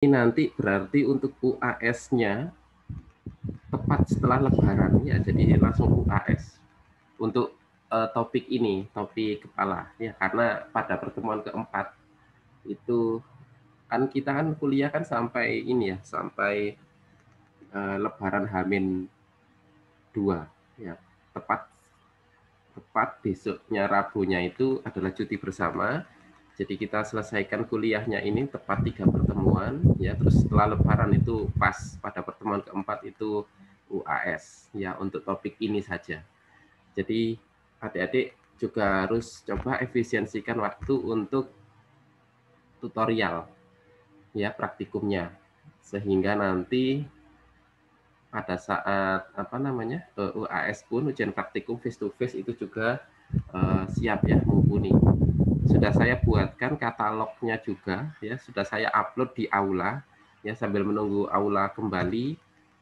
Ini nanti berarti untuk UAS-nya tepat setelah Lebaran ya, jadi langsung UAS untuk topik ini, topik kepala ya, karena pada pertemuan keempat itu kan kita kan kuliah kan sampai ini ya, sampai Lebaran Hamin 2 ya, tepat tepat besoknya Rabunya itu adalah cuti bersama. Jadi kita selesaikan kuliahnya ini tepat 3 pertemuan ya, terus setelah Lebaran itu pas pada pertemuan keempat itu UAS ya, untuk topik ini saja. Jadi adik-adik juga harus coba efisiensikan waktu untuk tutorial ya, praktikumnya, sehingga nanti pada saat apa namanya UAS pun, ujian praktikum face to face itu juga siap ya, mumpuni. Sudah saya buatkan katalognya juga ya, sudah saya upload di aula ya, sambil menunggu aula kembali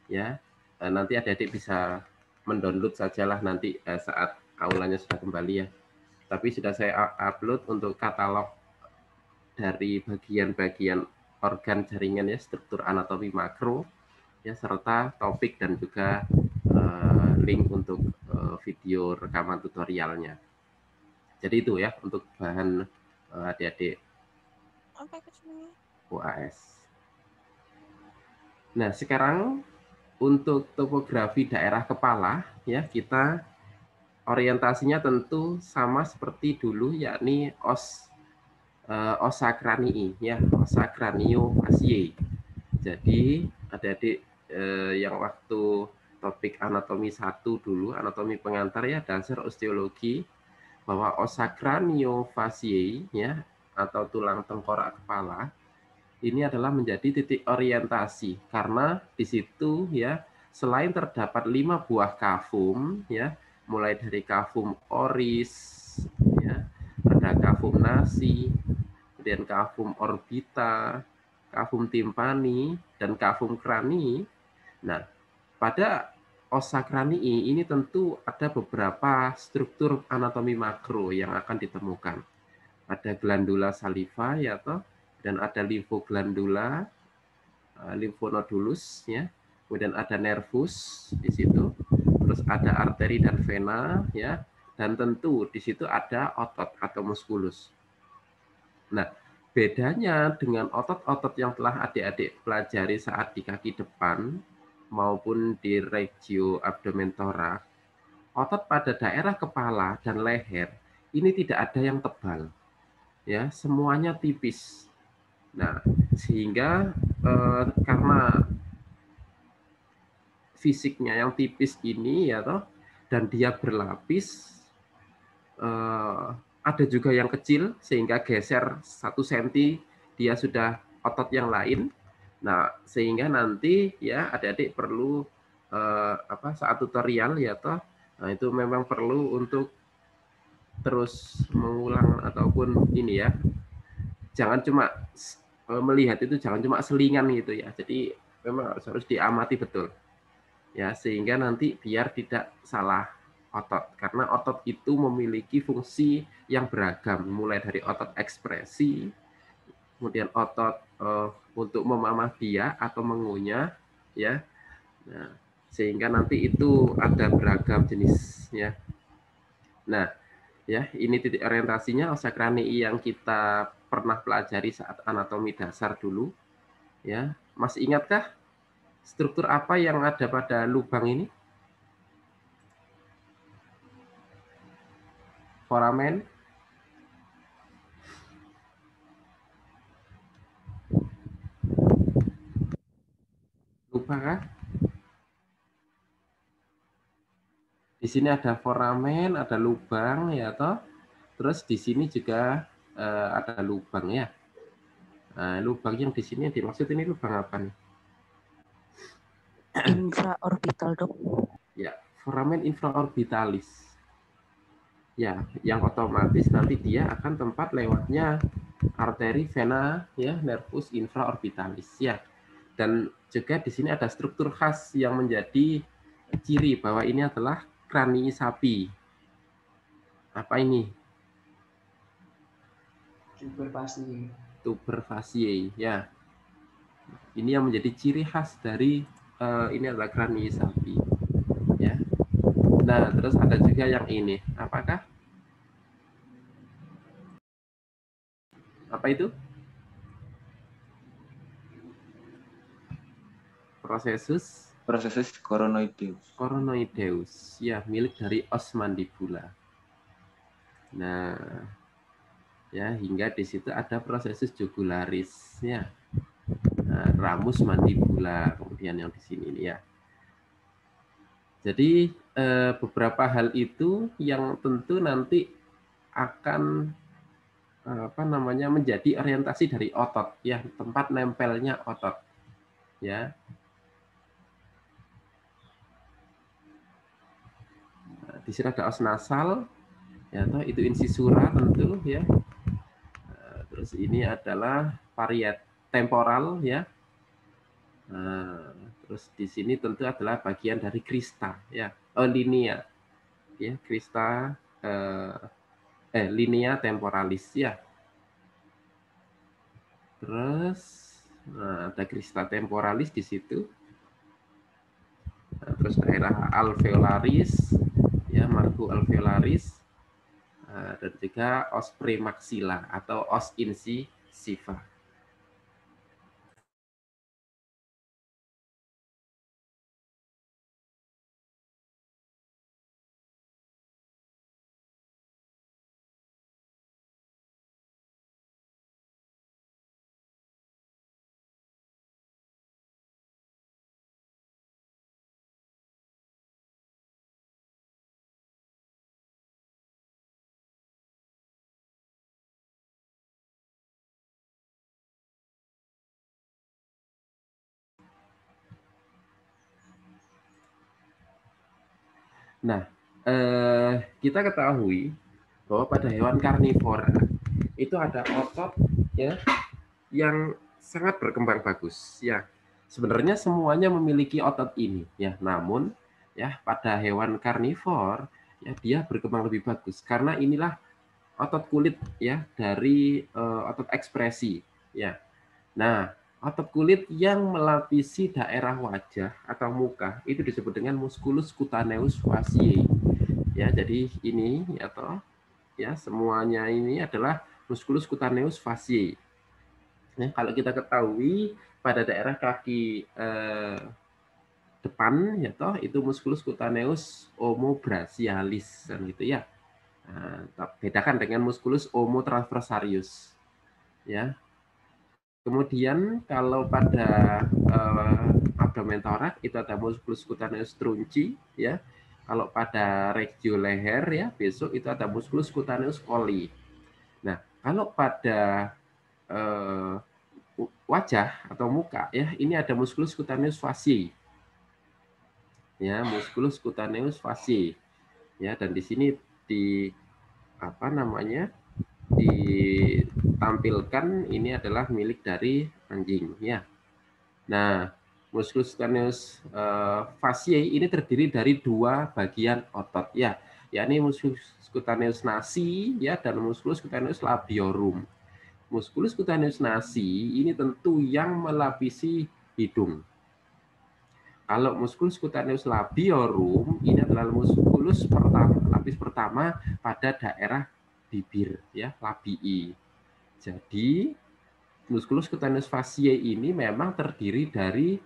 ya. Nanti adik-adik bisa mendownload sajalah nanti saat aulanya sudah kembali ya. Tapi sudah saya upload untuk katalog dari bagian-bagian organ jaringan ya, struktur anatomi makro ya, serta topik dan juga link untuk video rekaman tutorialnya. Jadi itu ya untuk bahan adik-adik UAS. Nah, sekarang untuk topografi daerah kepala ya, kita orientasinya tentu sama seperti dulu, yakni ossa cranii ya, ossa craniofaciae. Jadi adik-adik yang waktu topik anatomi 1 dulu, anatomi pengantar ya, dasar osteologi, bahwa ossa craniofaciae ya, atau tulang tengkorak kepala, ini adalah menjadi titik orientasi, karena di situ ya, selain terdapat 5 buah kavum ya, mulai dari kavum oris ya, ada kavum nasi, kemudian kavum orbita, kavum timpani, dan kavum cranii. Nah, pada ossa cranii ini tentu ada beberapa struktur anatomi makro yang akan ditemukan. Ada glandula saliva ya toh, dan ada limfoglandula, limfonodulus ya. Kemudian ada nervus di situ. Terus ada arteri dan vena ya. Dan tentu di situ ada otot atau muskulus. Nah, bedanya dengan otot-otot yang telah adik-adik pelajari saat di kaki depan maupun di regio abdomen thorax, otot pada daerah kepala dan leher ini tidak ada yang tebal. Ya, semuanya tipis. Nah, sehingga karena fisiknya yang tipis ini ya toh, dan dia berlapis, ada juga yang kecil sehingga geser 1 cm dia sudah otot yang lain. Nah, sehingga nanti ya adik-adik perlu saat tutorial ya toh, nah itu memang perlu untuk terus mengulang ataupun ini ya, jangan cuma melihat itu, jangan cuma selingan gitu ya. Jadi memang harus diamati betul ya, sehingga nanti biar tidak salah otot, karena otot itu memiliki fungsi yang beragam, mulai dari otot ekspresi, kemudian otot untuk memamah biak atau mengunyah ya. Nah, sehingga nanti itu ada beragam jenisnya. Nah, ya, ini titik orientasinya ossa cranii yang kita pernah pelajari saat anatomi dasar dulu ya. Masih ingatkah struktur apa yang ada pada lubang ini? Foramen, lupa kah? Di sini ada foramen, ada lubang ya toh. Terus di sini juga ada lubang ya. Nah, lubang yang di sini yang dimaksud ini lubang apa nih? Infraorbital, dok. Ya, foramen infraorbitalis. Ya, yang otomatis nanti dia akan tempat lewatnya arteri, vena, ya, nervus infraorbitalis ya. Dan juga di sini ada struktur khas yang menjadi ciri bahwa ini adalah kranii sapi. Apa ini? Tuber faciae. Tuber faciae ya. Ini yang menjadi ciri khas dari ini adalah krani sapi. Ya. Nah, terus ada juga yang ini. Apakah? Apa itu? Processus coronoideus. Coronoideus, ya, milik dari os mandibula. Nah, ya, hingga di situ ada processus jugularis, ya. Nah, ramus mandibula, kemudian yang di sini ya. Jadi beberapa hal itu yang tentu nanti akan menjadi orientasi dari otot, ya, tempat nempelnya otot, ya. Nah, di sini ada os nasal, ya, toh itu incisura tentu, ya. Nah, terus ini adalah pariet temporal, ya. Nah, terus di sini tentu adalah bagian dari krista, ya, linea, ya, krista, linea temporalis, ya. Terus, nah, ada krista temporalis di situ. Nah, terus daerah alveolaris, ya, margo alveolaris, dan juga os premaxilla atau os incisiva. Nah, kita ketahui bahwa pada hewan karnivora itu ada otot, ya, yang sangat berkembang bagus, ya. Sebenarnya semuanya memiliki otot ini, ya. Namun, ya, pada hewan karnivor, ya, dia berkembang lebih bagus karena inilah otot kulit, ya, dari otot ekspresi, ya. Nah, otot kulit yang melapisi daerah wajah atau muka itu disebut dengan musculus cutaneus fasciae. Ya, jadi ini, ya toh, ya, semuanya ini adalah musculus cutaneus fasciae. Ya, kalau kita ketahui pada daerah kaki depan, ya toh, itu musculus cutaneus omobrachialis, kan gitu, ya. Nah, bedakan dengan musculus omotransversarius, ya. Kemudian kalau pada abdomen thorax itu ada musculus cutaneus trunci, ya. Kalau pada regio leher, ya, besok itu ada musculus cutaneus coli. Nah, kalau pada wajah atau muka, ya, ini ada musculus cutaneus fasciae. Ya, musculus cutaneus fasciae. Ya, dan di sini di ditampilkan ini adalah milik dari anjing, ya. Nah, musculus cutaneus fasciae ini terdiri dari dua bagian otot, ya, yakni musculus cutaneus nasi, ya, dan musculus cutaneus labiorum. Musculus cutaneus nasi ini tentu yang melapisi hidung. Kalau musculus cutaneus labiorum ini adalah musculus pertama, lapis pertama pada daerah bibir, ya, labii. Jadi musculus cutaneus fasciae ini memang terdiri dari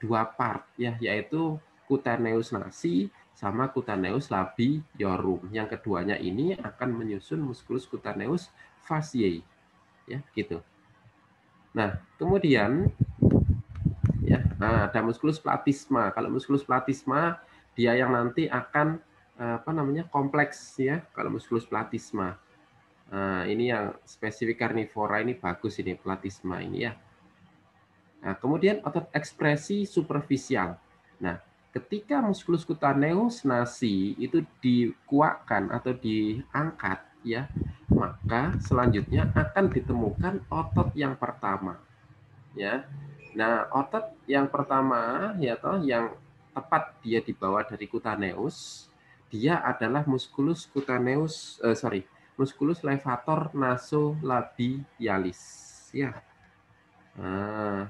dua part, ya, yaitu cutaneus nasi sama cutaneus labiorum. Yang keduanya ini akan menyusun musculus cutaneus fasciae, ya, gitu. Nah, kemudian, ya, nah, ada musculus platysma. Kalau musculus platysma dia yang nanti akan kompleks, ya, kalau musculus platysma. Nah, ini yang spesifik karnivora ini bagus ini platysma ini, ya. Nah, kemudian otot ekspresi superficial. Nah, ketika musculus cutaneus nasi itu dikuatkan atau diangkat, ya, maka selanjutnya akan ditemukan otot yang pertama, ya. Nah, otot yang pertama, ya toh, yang tepat dia dibawa dari cutaneus, dia adalah musculus cutaneus musculus levator nasolabialis, ya. Nah,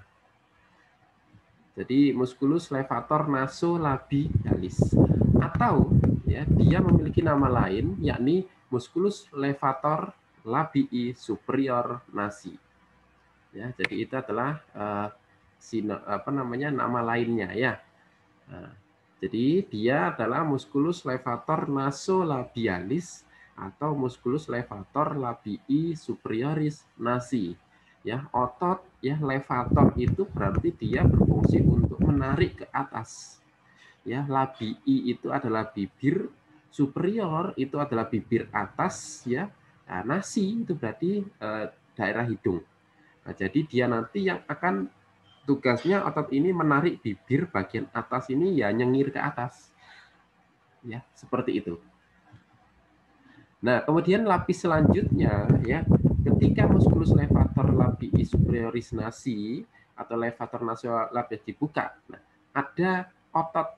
Jadi musculus levator nasolabialis. Atau ya dia memiliki nama lain yakni musculus levator labii superior nasi. Ya, jadi itu adalah nama lainnya ya. Nah, jadi dia adalah musculus levator nasolabialis atau musculus levator labii superioris nasi. Ya, otot ya levator itu berarti dia berfungsi untuk menarik ke atas. Ya, labii itu adalah bibir, superior itu adalah bibir atas ya. Nah, nasi itu berarti daerah hidung. Nah, jadi dia nanti yang akan tugasnya otot ini menarik bibir bagian atas ini ya nyengir ke atas. Ya, seperti itu. Nah, kemudian lapis selanjutnya ya, ketika musculus levator labii superioris nasi atau levator nasolabialis dibuka, nah, ada otot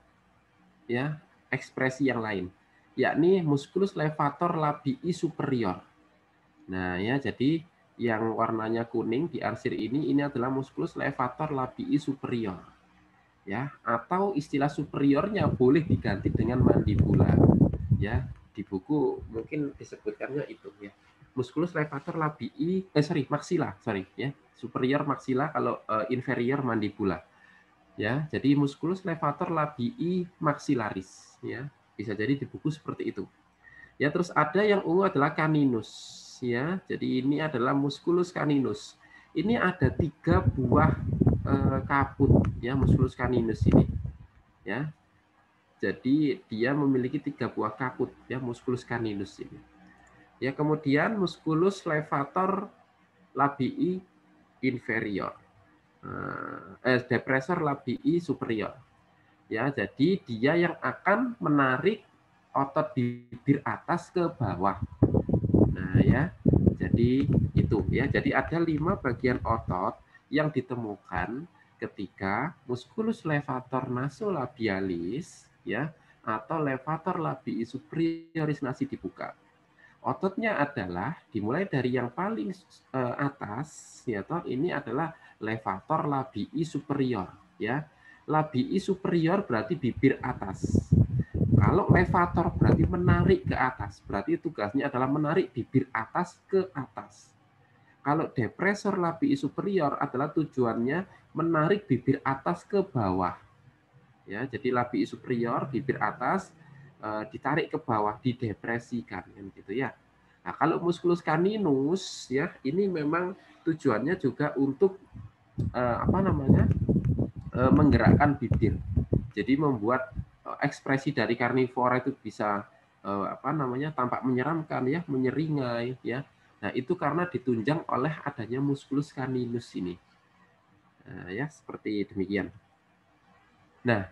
ya, ekspresi yang lain, yakni musculus levator labii superior. Nah, ya jadi yang warnanya kuning di arsir ini adalah musculus levator labii superior. Ya, atau istilah superiornya boleh diganti dengan mandibula. Ya, di buku mungkin disebutkannya itu ya. Musculus levator labii maksila, ya. Superior maksila, kalau inferior mandibula. Ya, jadi musculus levator labii maxillaris ya. Bisa jadi di buku seperti itu. Ya, terus ada yang ungu adalah caninus ya. Jadi ini adalah musculus caninus. Ini ada 3 buah kaput ya, musculus caninus ini. Ya. Jadi dia memiliki 3 buah kaput ya, musculus caninus ini. Ya, kemudian musculus levator labii inferior. Depressor labii superior. Ya, jadi dia yang akan menarik otot bibir atas ke bawah. Nah, ya. Jadi itu ya. Jadi ada 5 bagian otot yang ditemukan ketika musculus levator nasolabialis ya atau levator labii superioris nasi dibuka. Ototnya adalah dimulai dari yang paling atas ya toh, ini adalah levator labii superior ya. Labii superior berarti bibir atas. Kalau levator berarti menarik ke atas, berarti tugasnya adalah menarik bibir atas ke atas. Kalau depressor labii superior adalah tujuannya menarik bibir atas ke bawah. Ya, jadi labii superior bibir atas ditarik ke bawah, didepresikan kan gitu ya. Nah, kalau musculus caninus ya, ini memang tujuannya juga untuk menggerakkan bibir. Jadi membuat ekspresi dari karnivora itu bisa tampak menyeramkan ya, menyeringai ya. Nah, itu karena ditunjang oleh adanya musculus caninus ini. Nah, ya seperti demikian. Nah,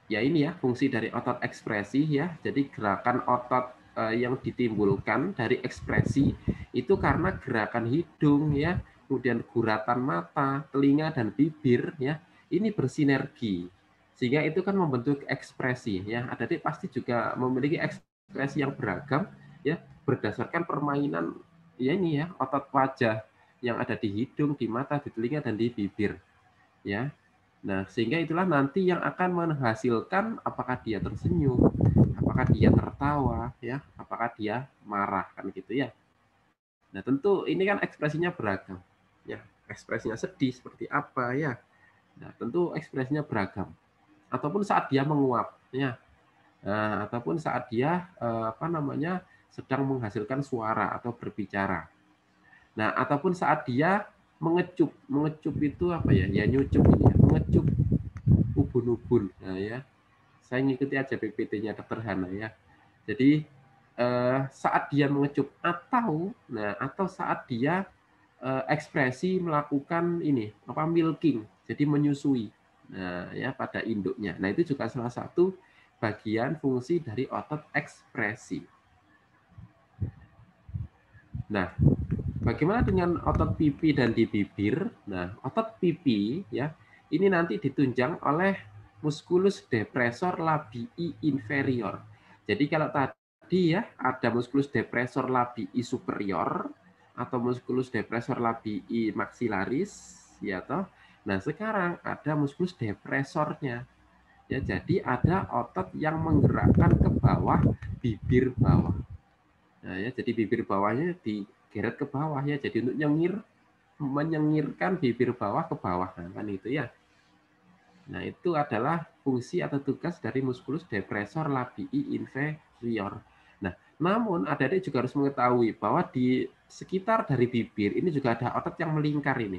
ya ini ya fungsi dari otot ekspresi ya. Jadi gerakan otot yang ditimbulkan dari ekspresi itu karena gerakan hidung ya, kemudian guratan mata, telinga dan bibir ya, ini bersinergi. Sehingga itu kan membentuk ekspresi ya. Adik pasti juga memiliki ekspresi yang beragam ya berdasarkan permainan ya ini ya, otot wajah yang ada di hidung, di mata, di telinga dan di bibir. Ya. Nah, sehingga itulah nanti yang akan menghasilkan apakah dia tersenyum, apakah dia tertawa, ya, apakah dia marah, kan gitu ya. Nah, tentu ini kan ekspresinya beragam. Ya, ekspresinya sedih seperti apa ya. Nah, tentu ekspresinya beragam. Ataupun saat dia menguap, ya. Nah, ataupun saat dia sedang menghasilkan suara atau berbicara. Nah, ataupun saat dia mengecup. Mengecup itu apa ya? Ya nyucup ini ya, mengecup ubun-ubun. Nah, ya. Saya ngikuti aja PPT-nya Dr. Hana ya. Jadi saat dia mengecup atau saat dia ekspresi melakukan ini milking, jadi menyusui. Nah, ya pada induknya. Nah, itu juga salah satu bagian fungsi dari otot ekspresi. Nah, bagaimana dengan otot pipi dan di bibir? Nah, otot pipi ya, ini nanti ditunjang oleh musculus depressor labii inferior. Jadi kalau tadi ya ada musculus depressor labii superior atau musculus depressor labii maxillaris ya toh. Nah, sekarang ada muskulus depresornya. Ya, jadi ada otot yang menggerakkan ke bawah bibir bawah. Nah, ya, jadi bibir bawahnya digeret ke bawah ya. Jadi untuk menyengirkan bibir bawah ke bawah, nah, kan itu ya. Nah, itu adalah fungsi atau tugas dari muskulus depressor labii inferior. Nah, namun adik-adik juga harus mengetahui bahwa di sekitar dari bibir ini juga ada otot yang melingkar ini.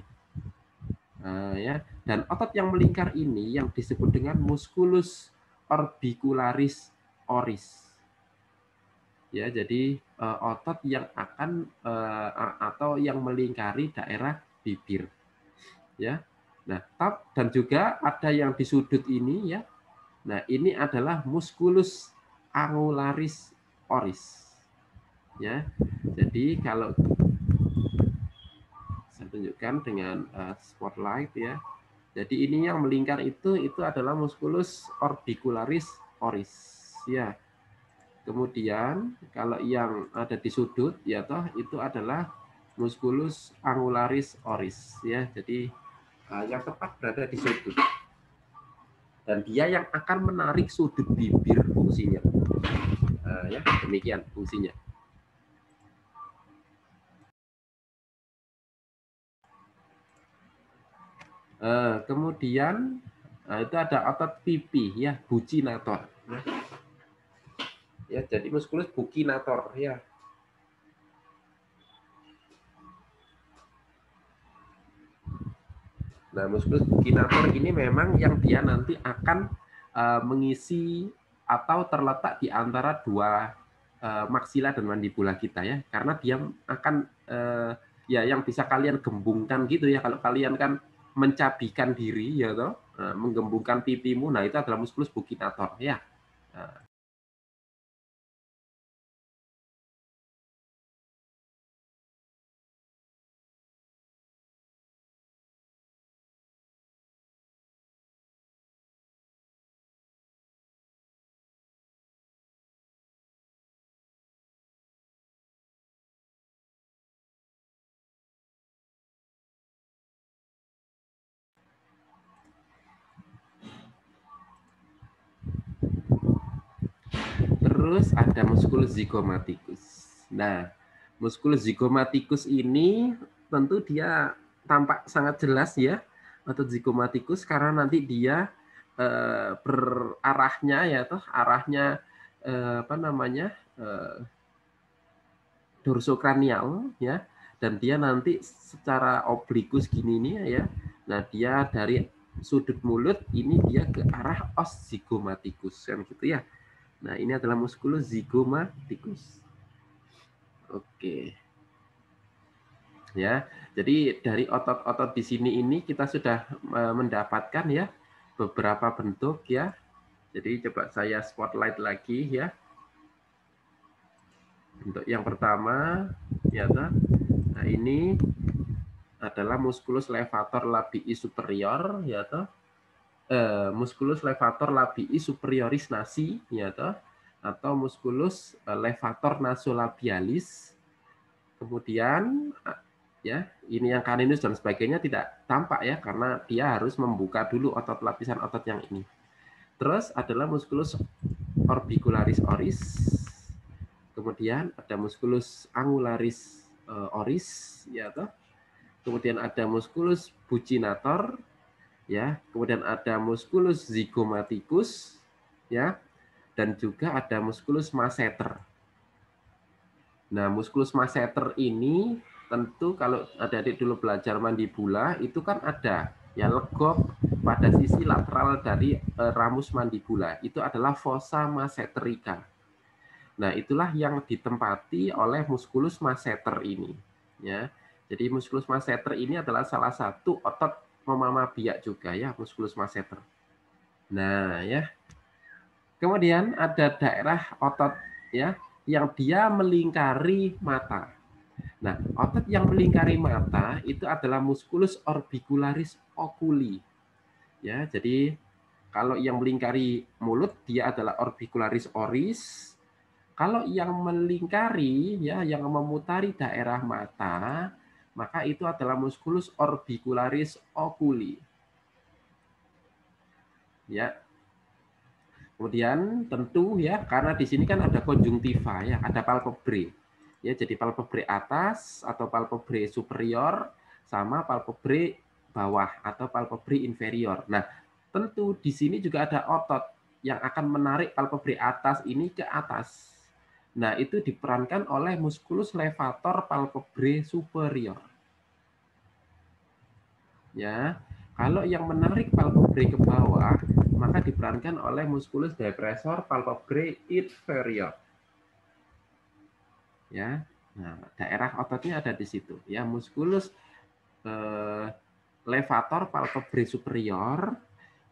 Ya, dan otot yang melingkar ini yang disebut dengan musculus orbicularis oris. Ya, jadi otot yang akan atau yang melingkari daerah bibir. Ya. Nah, dan juga ada yang di sudut ini ya. Nah, ini adalah musculus angularis oris. Ya. Jadi kalau saya tunjukkan dengan spotlight ya. Jadi ini yang melingkar itu adalah musculus orbicularis oris. Ya. Kemudian kalau yang ada di sudut ya toh itu adalah musculus angularis oris ya. Jadi yang tepat berada di sudut. Dan dia yang akan menarik sudut bibir fungsinya. Ya, demikian fungsinya. Kemudian itu ada otot pipi ya, buccinator. Ya, jadi muskulus buccinator ya. Nah, muskulus buccinator ini memang yang dia nanti akan mengisi atau terletak di antara dua maksila dan mandibula kita ya, karena dia akan ya yang bisa kalian gembungkan gitu ya, kalau kalian kan mencabikan diri ya toh, menggembungkan pipimu, nah itu adalah muskulus buccinator ya. Nah, terus ada musculus zygomaticus. Nah, musculus zygomaticus ini tentu dia tampak sangat jelas ya, otot zygomaticus, karena nanti dia berarahnya ya toh, arahnya apa namanya dorsokranial ya, dan dia nanti secara oblikus gini nih ya. Nah, dia dari sudut mulut ini dia ke arah os zygomaticus kan gitu ya. Nah, ini adalah musculus zygomaticus. Oke. Ya. Jadi dari otot-otot di sini ini kita sudah mendapatkan ya beberapa bentuk ya. Jadi coba saya spotlight lagi ya. Untuk yang pertama ya. Nah, ini adalah musculus levator labii superior ya toh. Musculus levator labii superioris nasi ya toh, atau musculus levator nasolabialis. Kemudian ya, ini yang caninus dan sebagainya tidak tampak ya, karena dia harus membuka dulu otot lapisan otot yang ini. Terus adalah musculus orbicularis oris. Kemudian ada musculus angularis oris ya toh. Kemudian ada musculus buccinator ya, kemudian ada musculus zygomaticus ya, dan juga ada musculus masseter. Nah, musculus masseter ini tentu kalau adik-adik dulu belajar mandibula itu kan ada ya legok pada sisi lateral dari ramus mandibula, itu adalah fossa masseterica. Nah, itulah yang ditempati oleh musculus masseter ini ya. Jadi musculus masseter ini adalah salah satu otot memama biak juga ya, musculus masseter. Nah, ya. Kemudian ada daerah otot ya yang dia melingkari mata. Nah, otot yang melingkari mata itu adalah musculus orbicularis oculi. Ya, jadi kalau yang melingkari mulut dia adalah orbicularis oris. Kalau yang melingkari ya, yang memutari daerah mata, maka itu adalah musculus orbicularis oculi. ya. Kemudian tentu ya, karena di sini kan ada konjungtiva ya, ada palpebrae. Ya, jadi palpebrae atas atau palpebrae superior sama palpebrae bawah atau palpebrae inferior. Nah, tentu di sini juga ada otot yang akan menarik palpebrae atas ini ke atas. Nah, itu diperankan oleh musculus levator palpebrae superior. Ya, kalau yang menarik palpebrae ke bawah, maka diperankan oleh musculus depressor palpebrae inferior. Ya, nah daerah ototnya ada di situ. Ya, musculus levator palpebrae superior.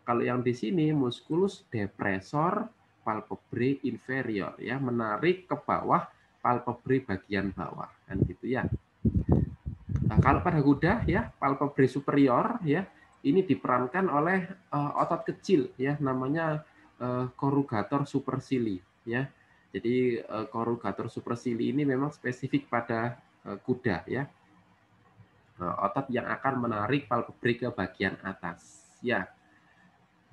Kalau yang di sini musculus depressor palpebrae inferior. Ya, menarik ke bawah palpebrae bagian bawah, kan gitu ya. Nah, kalau pada kuda ya palpebrae superior ya ini diperankan oleh otot kecil ya namanya corrugator supercilii ya. Jadi corrugator supercilii ini memang spesifik pada kuda ya. Otot yang akan menarik palpebrae ke bagian atas ya.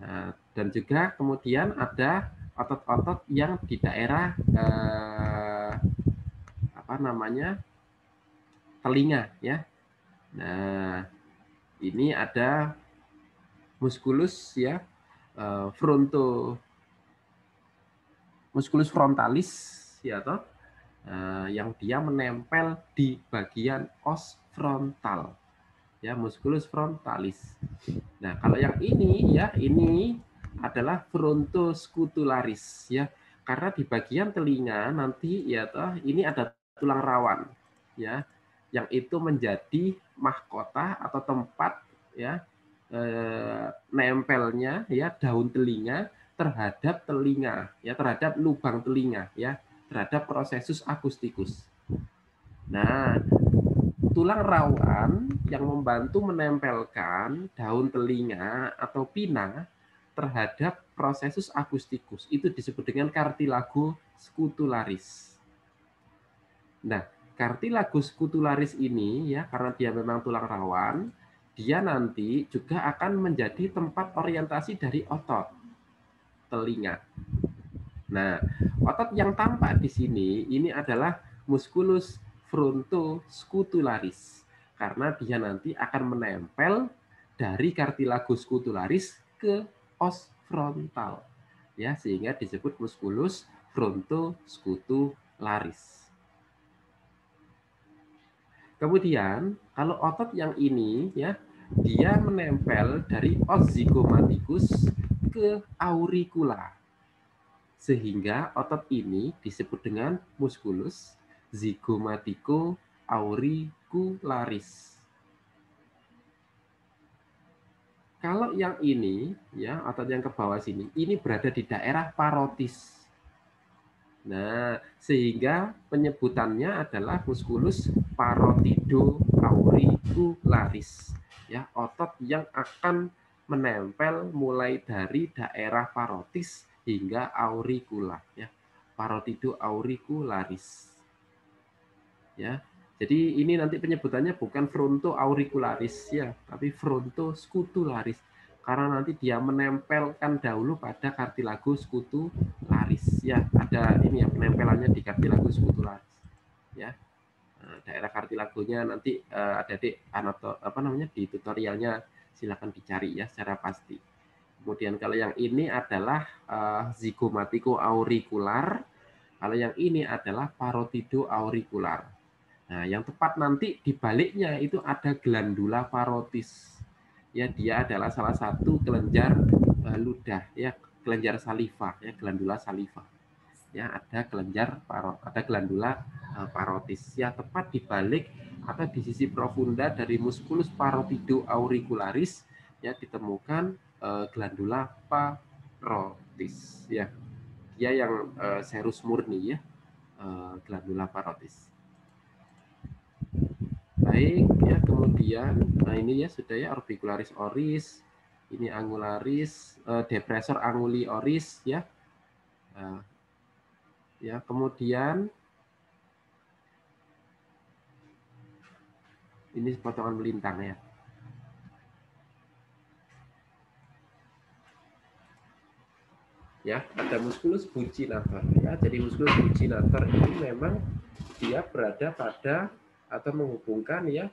Nah, dan juga kemudian ada otot-otot yang di daerah apa namanya telinga ya. Nah, ini ada musculus ya musculus frontalis ya toh yang dia menempel di bagian os frontal ya musculus frontalis. Nah, kalau yang ini ya ini adalah frontoscutularis ya. Karena di bagian telinga nanti ya toh ini ada tulang rawan ya yang itu menjadi mahkota atau tempat ya nempelnya ya daun telinga terhadap telinga ya terhadap lubang telinga ya terhadap prosesus akustikus. Nah, tulang rawan yang membantu menempelkan daun telinga atau pinna terhadap prosesus akustikus itu disebut dengan cartilago scutularis. Nah, cartilago scutularis ini ya karena dia memang tulang rawan, dia nanti juga akan menjadi tempat orientasi dari otot telinga. Nah, otot yang tampak di sini ini adalah musculus frontoscutularis karena dia nanti akan menempel dari cartilago scutularis ke os frontal. Ya, sehingga disebut musculus frontoscutularis. Kemudian, kalau otot yang ini ya, dia menempel dari os zygomaticus ke auricula. Sehingga otot ini disebut dengan musculus zygomatico auricularis. Kalau yang ini ya otot yang ke bawah sini ini berada di daerah parotis. Nah, sehingga penyebutannya adalah musculus parotido auricularis. Ya, otot yang akan menempel mulai dari daerah parotis hingga auricula ya. Parotido auricularis. Ya. Jadi ini nanti penyebutannya bukan fronto auricularis ya, tapi fronto scutularis. Karena nanti dia menempelkan dahulu pada cartilago scutularis ya. Ada ini ya penempelannya di cartilago scutularis. Ya. Nah, daerah cartilagonya nanti ada di apa namanya di tutorialnya silakan dicari ya secara pasti. Kemudian kalau yang ini adalah zygomatico auricular, kalau yang ini adalah parotido auricular. Nah, yang tepat nanti di baliknya itu ada glandula parotis. Ya, dia adalah salah satu kelenjar ludah ya, kelenjar saliva ya, glandula saliva. Ya, ada glandula parotis. Ya, tepat di balik atau di sisi profunda dari musculus parotido auricularis ya ditemukan glandula parotis ya. Dia yang serus murni ya, glandula parotis. Baik ya, kemudian nah ini ya sudah ya orbicularis oris, ini angularis, depressor anguli oris ya. Ya, kemudian ini potongan melintang ya. Ya, ada musculus buccinator ya. Jadi musculus buccinator ini memang dia berada pada atau menghubungkan ya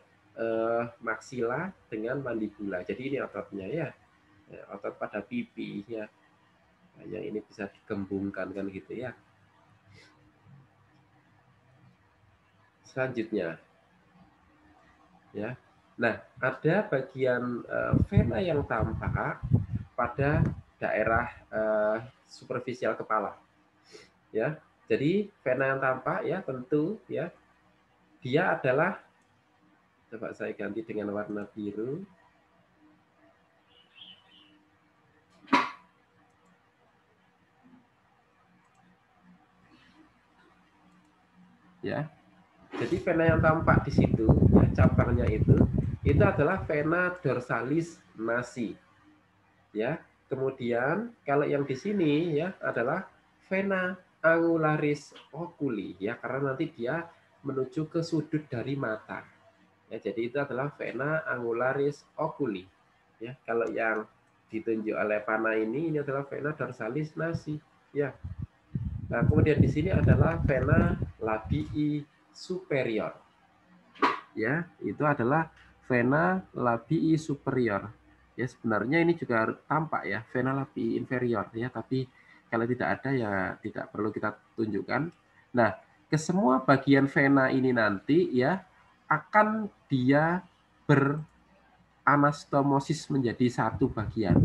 maksila dengan mandibula. Jadi ini ototnya ya. Otot pada pipi ya. Yang ini bisa digembungkan kan gitu ya. Selanjutnya ya. Nah, ada bagian vena yang tampak pada daerah superficial kepala. Ya. Jadi vena yang tampak ya tentu ya dia adalah, coba saya ganti dengan warna biru. Ya. Jadi vena yang tampak di situ ya cabangnya itu adalah vena dorsalis nasi. Ya. Kemudian kalau yang di sini ya adalah vena angularis oculi ya karena nanti dia menuju ke sudut dari mata. Ya, jadi itu adalah vena angularis oculi. Ya, kalau yang ditunjuk oleh panah ini adalah vena dorsalis nasi. Ya. Nah, kemudian di sini adalah vena labii superior. Ya, itu adalah vena labii superior. Ya, sebenarnya ini juga tampak ya, vena labii inferior ya, tapi kalau tidak ada ya tidak perlu kita tunjukkan. Nah, ke semua bagian vena ini nanti ya akan dia beranastomosis menjadi satu bagian.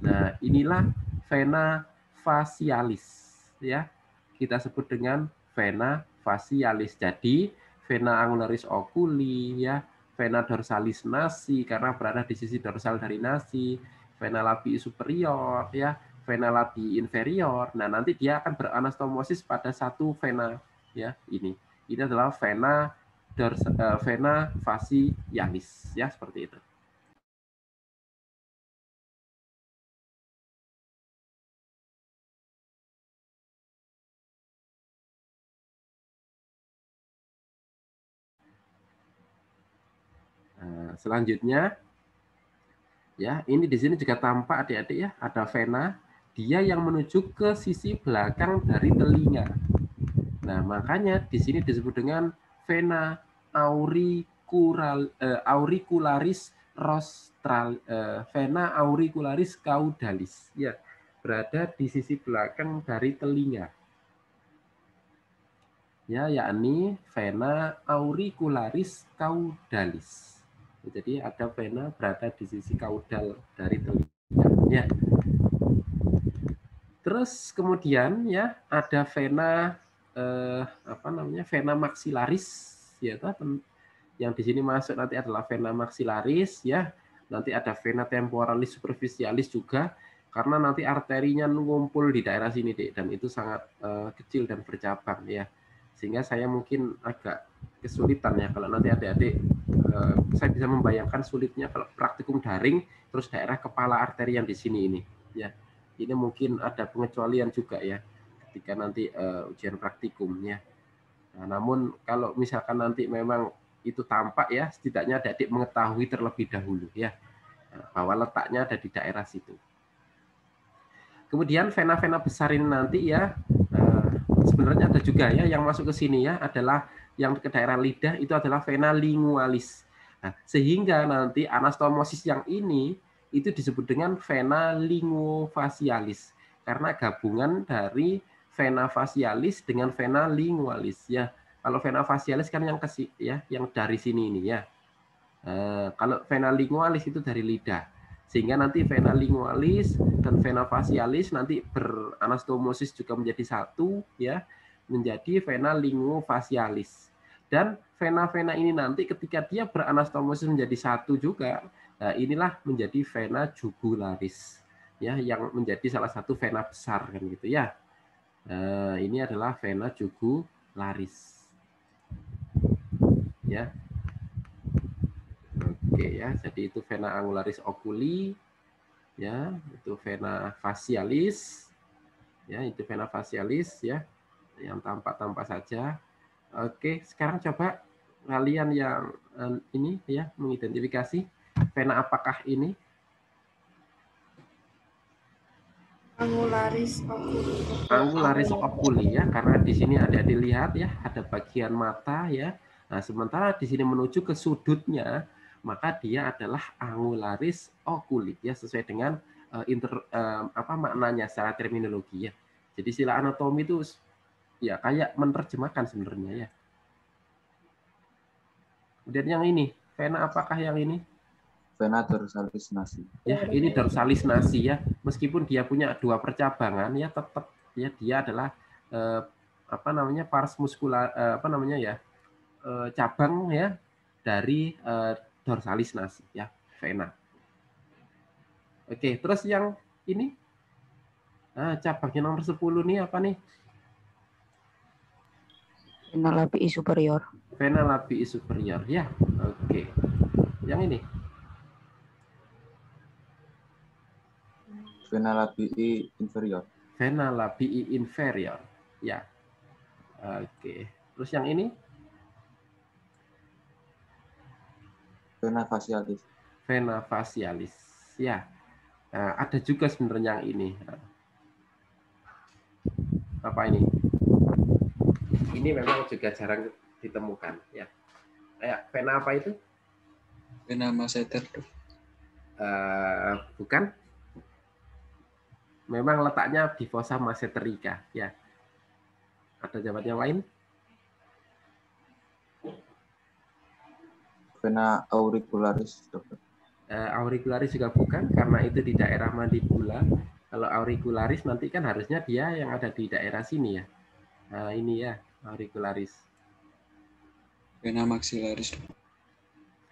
Nah, inilah vena facialis ya. Kita sebut dengan vena facialis. Jadi, vena angularis oculi ya, vena dorsalis nasi karena berada di sisi dorsal dari nasi, vena labii superior ya, vena labii inferior. Nah, nanti dia akan beranastomosis pada satu vena ya, ini. Ini adalah vena facialis ya, seperti itu. Nah, selanjutnya ya, ini di sini juga tampak adik-adik ya, ada vena dia yang menuju ke sisi belakang dari telinga. Nah, makanya di sini disebut dengan vena auricularis rostral, vena auricularis caudalis. Ya, berada di sisi belakang dari telinga. Ya, yakni vena auricularis caudalis. Jadi ada vena berada di sisi kaudal dari telinga. Ya. Terus kemudian ya ada vena apa namanya? Vena maxillaris ya, yang di sini masuk nanti adalah vena maxillaris ya. Nanti ada vena temporalis superficialis juga karena nanti arterinya ngumpul di daerah sini, Dek, dan itu sangat kecil dan bercabang ya. Sehingga saya mungkin agak kesulitan ya kalau nanti adik-adik saya bisa membayangkan sulitnya kalau praktikum daring terus daerah kepala arteri yang di sini ini ya. Ini mungkin ada pengecualian juga ya ketika nanti ujian praktikumnya. Nah, namun kalau misalkan nanti memang itu tampak ya, setidaknya adik-adik mengetahui terlebih dahulu ya bahwa letaknya ada di daerah situ. Kemudian vena-vena besar ini nanti ya sebenarnya ada juga ya yang masuk ke sini ya adalah yang ke daerah lidah itu adalah vena lingualis. Nah, sehingga nanti anastomosis yang ini itu disebut dengan vena linguofacialis karena gabungan dari vena facialis dengan vena lingualis ya. Kalau vena facialis kan yang ya, yang dari sini ini ya. Kalau vena lingualis itu dari lidah. Sehingga nanti vena lingualis dan vena facialis nanti beranastomosis juga menjadi satu ya, menjadi vena linguofacialis. Dan vena-vena ini nanti ketika dia beranastomosis menjadi satu juga, nah inilah menjadi vena jugularis ya, yang menjadi salah satu vena besar kan gitu ya. Nah, ini adalah vena jugularis. Ya. Oke ya, jadi itu vena angularis oculi, ya, itu vena facialis, ya, itu vena facialis ya, yang tampak-tampak saja. Oke, sekarang coba kalian yang ini ya mengidentifikasi vena apakah ini? Angularis oculi. Angularis oculi ya, karena di sini ada dilihat ya, ada bagian mata ya. Nah, sementara di sini menuju ke sudutnya, maka dia adalah angularis oculi ya, sesuai dengan maknanya secara terminologi ya. Jadi sila anatomi itu ya kayak menerjemahkan sebenarnya ya. Kemudian yang ini, vena apakah yang ini? Vena dorsalis nasi. Ya, ini dorsalis nasi ya. Meskipun dia punya 2 percabangan ya, tetap ya dia adalah pars muskular cabang ya dari dorsalis nasi ya, vena. Oke, terus yang ini cabangnya nomor 10 nih apa nih? Vena labii superior. Vena labii superior ya. Oke. Yang ini? Vena labii inferior. Vena labii inferior. Ya. Oke. Terus yang ini? Vena facialis. Vena facialis. Ya. Nah, ada juga sebenarnya yang ini. Apa ini? Ini memang juga jarang ditemukan ya. Kayak vena apa itu? Vena masseter. Bukan. Memang letaknya di fossa masseterica ya. Ada jawaban yang lain? Vena auricularis, dokter. Auricularis juga bukan, karena itu di daerah mandibula. Kalau auricularis nanti kan harusnya dia yang ada di daerah sini ya. Nah, ini ya, auricularis. Vena maxillaris.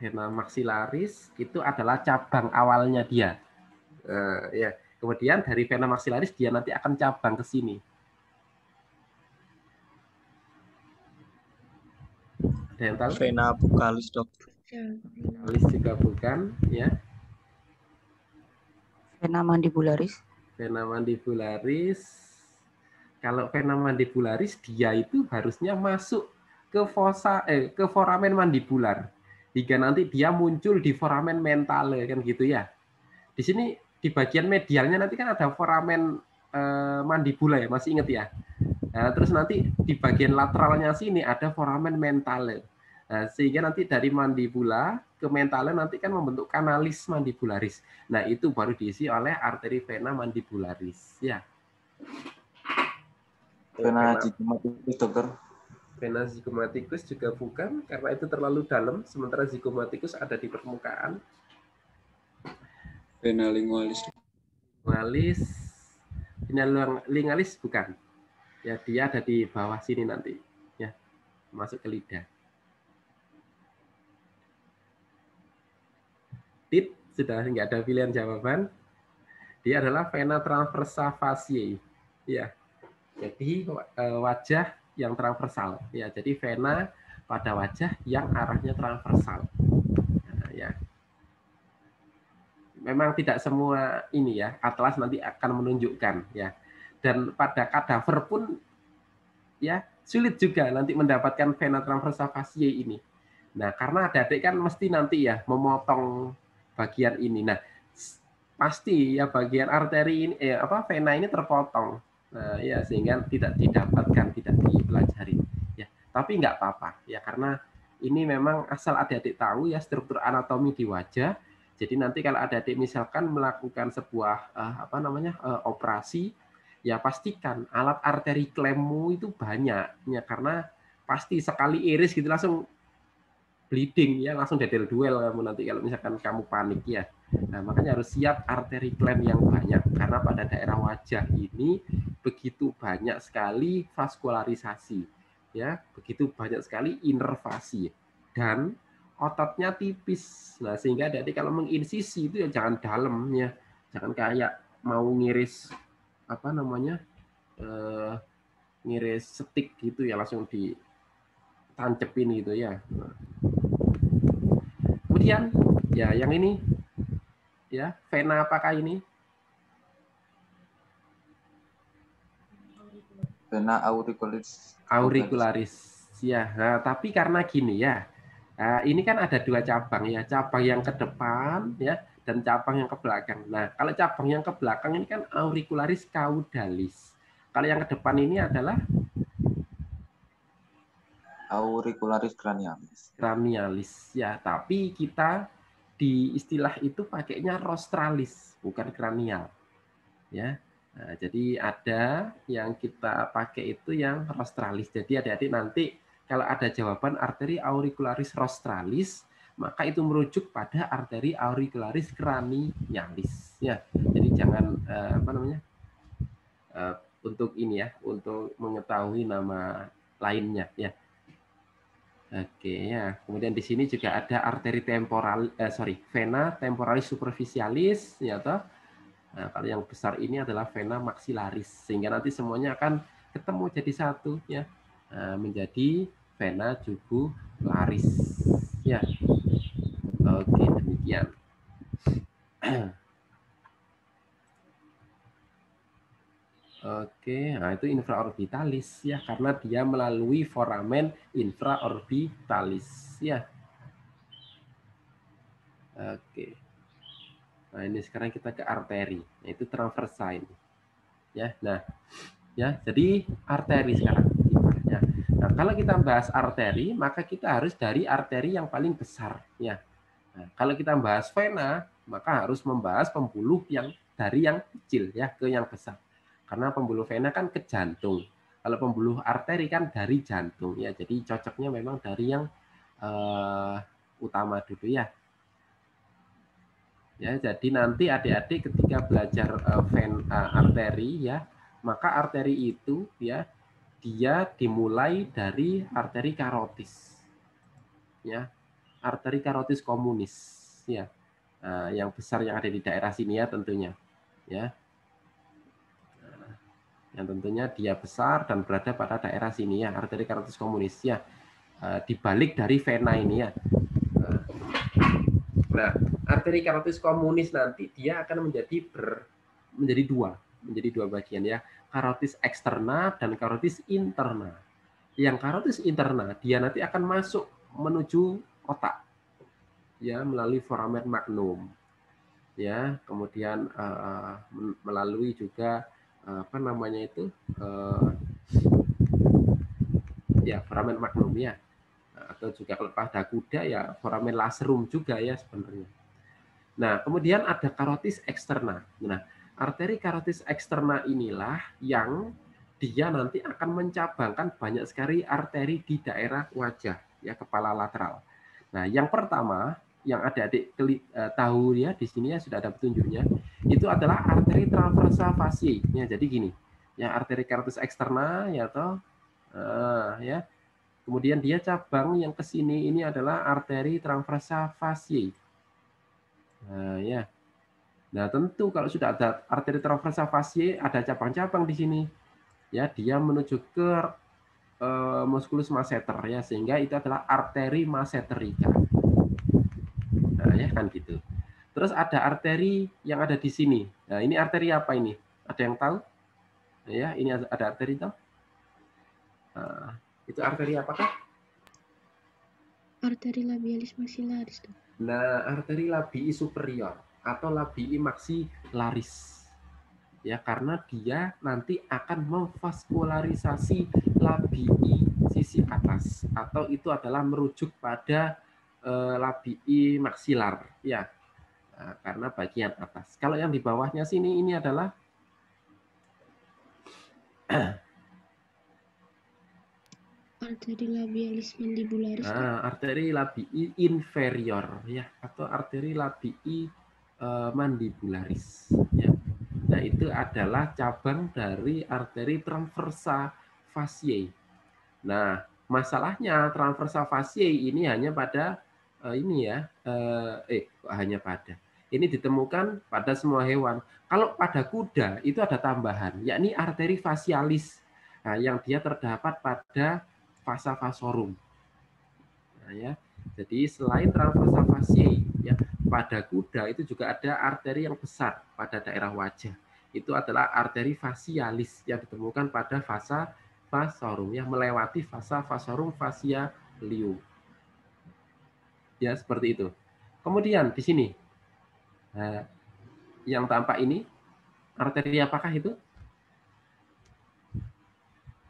Vena maxillaris itu adalah cabang awalnya dia. Ya. Kemudian dari vena maxillaris dia nanti akan cabang ke sini. Ada yang tahu? Vena buccalis, dokter. Buccalis juga bukan, ya. Vena mandibularis. Vena mandibularis. Kalau vena mandibularis dia itu harusnya masuk ke ke foramen mandibular. Hingga nanti dia muncul di foramen mentale kan gitu ya. Di sini di bagian medialnya nanti kan ada foramen mandibula ya, masih ingat ya. Nah, terus nanti di bagian lateralnya sini ada foramen mentale. Nah, sehingga nanti dari mandibula ke mentale nanti kan membentuk kanalis mandibularis. Nah, itu baru diisi oleh arteri vena mandibularis ya. Vena zygomaticus, dokter. Vena zygomaticus juga bukan, karena itu terlalu dalam, sementara zygomaticus ada di permukaan. Vena lingualis. Lingualis bukan. Ya, dia ada di bawah sini nanti. Ya, masuk ke lidah. Tit, sudah nggak ada pilihan jawaban. Dia adalah vena transversa faciae. Ya. Jadi wajah yang transversal. Ya, jadi vena pada wajah yang arahnya transversal. Nah, ya. Memang tidak semua ini ya, atlas nanti akan menunjukkan ya. Dan pada kadaver pun ya sulit juga nanti mendapatkan vena transversa faciae ini. Nah, karena adik-adik kan mesti nanti ya memotong bagian ini. Nah, pasti ya bagian arteri ini vena ini terpotong. Nah, ya sehingga tidak didapatkan, tidak dipelajari ya. Tapi nggak apa-apa ya, karena ini memang asal adik-adik tahu ya struktur anatomi di wajah. Jadi nanti kalau adik-adik misalkan melakukan sebuah operasi, ya pastikan alat arteri klemmu itu banyak ya, karena pasti sekali iris gitu langsung bleeding ya, langsung dedel duel kamu nanti kalau misalkan kamu panik ya. Nah, makanya harus siap arteri klem yang banyak, karena pada daerah wajah ini begitu banyak sekali vaskularisasi ya, begitu banyak sekali inervasi dan ototnya tipis. Nah, sehingga jadi kalau menginsisi itu ya jangan dalam ya, jangan kayak mau ngiris ngiris stik gitu ya, langsung ditancepin gitu ya. Nah. Kemudian ya yang ini ya, vena apakah ini? Vena auricularis. Auricularis ya. Nah, tapi karena gini ya, ini kan ada 2 cabang ya, cabang yang ke depan ya dan cabang yang ke belakang. Nah, kalau cabang yang ke belakang ini kan auricularis caudalis. Kalau yang ke depan ini adalah Auricularis cranialis. cranialis ya, tapi kita di istilah itu pakainya rostralis, bukan cranial. Ya. Nah, jadi ada yang kita pakai itu yang rostralis. Jadi adik-adik nanti kalau ada jawaban arteri auricularis rostralis, maka itu merujuk pada arteri auricularis cranialis. Ya, jadi jangan apa namanya untuk ini ya, untuk mengetahui nama lainnya ya. Oke ya. Kemudian di sini juga ada arteri temporal, vena temporalis superficialis, ya toh. Nah, kalau yang besar ini adalah vena maxillaris, sehingga nanti semuanya akan ketemu jadi satu ya, menjadi vena jugularis ya. Oke, demikian. Oke, nah itu infraorbitalis ya, karena dia melalui foramen infraorbitalis ya. Oke. Nah, ini sekarang kita ke arteri, yaitu transversa ini. Ya, nah, ya, jadi arteri sekarang. Ya. Nah, kalau kita bahas arteri, maka kita harus dari arteri yang paling besar. Ya. Nah, kalau kita bahas vena, maka harus membahas pembuluh yang dari yang kecil ya ke yang besar. Karena pembuluh vena kan ke jantung. Kalau pembuluh arteri kan dari jantung ya. Jadi cocoknya memang dari yang utama dulu ya. Ya, jadi nanti adik-adik ketika belajar arteri ya, maka arteri itu ya dia dimulai dari arteri karotis. Ya. Arteri karotis komunis ya. Yang besar yang ada di daerah sini ya tentunya. Ya. Yang tentunya dia besar dan berada pada daerah sini ya, arteri karotis komunis ya. Dibalik dari vena ini ya. Nah, arteri karotis komunis nanti dia akan menjadi dua bagian ya, karotis eksterna dan karotis interna. Yang karotis interna dia nanti akan masuk menuju otak ya melalui foramen magnum ya, kemudian melalui juga apa namanya itu ya foramen magnum ya, atau juga kalau pada kuda ya foramen lacerum juga ya sebenarnya. Nah, kemudian ada karotis eksterna. Nah, arteri karotis eksterna inilah yang dia nanti akan mencabangkan banyak sekali arteri di daerah wajah, ya kepala lateral. Nah, yang pertama yang adik-adik tahu ya di sini ya sudah ada petunjuknya, itu adalah arteri transversa fasciae. Ya, jadi gini, ya arteri karotis eksterna ya toh, ya. Kemudian dia cabang yang ke sini ini adalah arteri transversa fasciae. Nah, ya. Nah, tentu kalau sudah ada arteri transversa fasciae, ada cabang-cabang di sini. Ya, dia menuju ke musculus masseter ya, sehingga itu adalah arteri masseterica. Nah, ya kan gitu. Terus ada arteri yang ada di sini. Nah, ini arteri apa ini? Ada yang tahu? Nah, ya, ini ada arteri itu. Nah, itu arteri apakah? Arteri labialis maxillaris. Nah, arteri labii superior atau labii maxillaris. Ya, karena dia nanti akan memvaskularisasi labii sisi atas, atau itu adalah merujuk pada labii maksilar ya. Nah, karena bagian atas. Kalau yang di bawahnya sini ini adalah arteri labialis mandibularis. Arteri labii inferior ya, atau arteri labii mandibularis ya. Nah, itu adalah cabang dari arteri transversa fasciae. Nah, masalahnya transversa fasciae ini hanya pada ini ya, hanya pada. Ini ditemukan pada semua hewan. Kalau pada kuda itu ada tambahan, yakni arteri facialis. Nah, yang dia terdapat pada vasa vasorum. Nah, ya. Jadi selain transversa fasciae ya, pada kuda itu juga ada arteri yang besar pada daerah wajah. Itu adalah arteri facialis yang ditemukan pada vasa vasorum yang melewati vasa vasorum fascialium. Ya, seperti itu. Kemudian di sini Nah, yang tampak ini arteri apakah itu?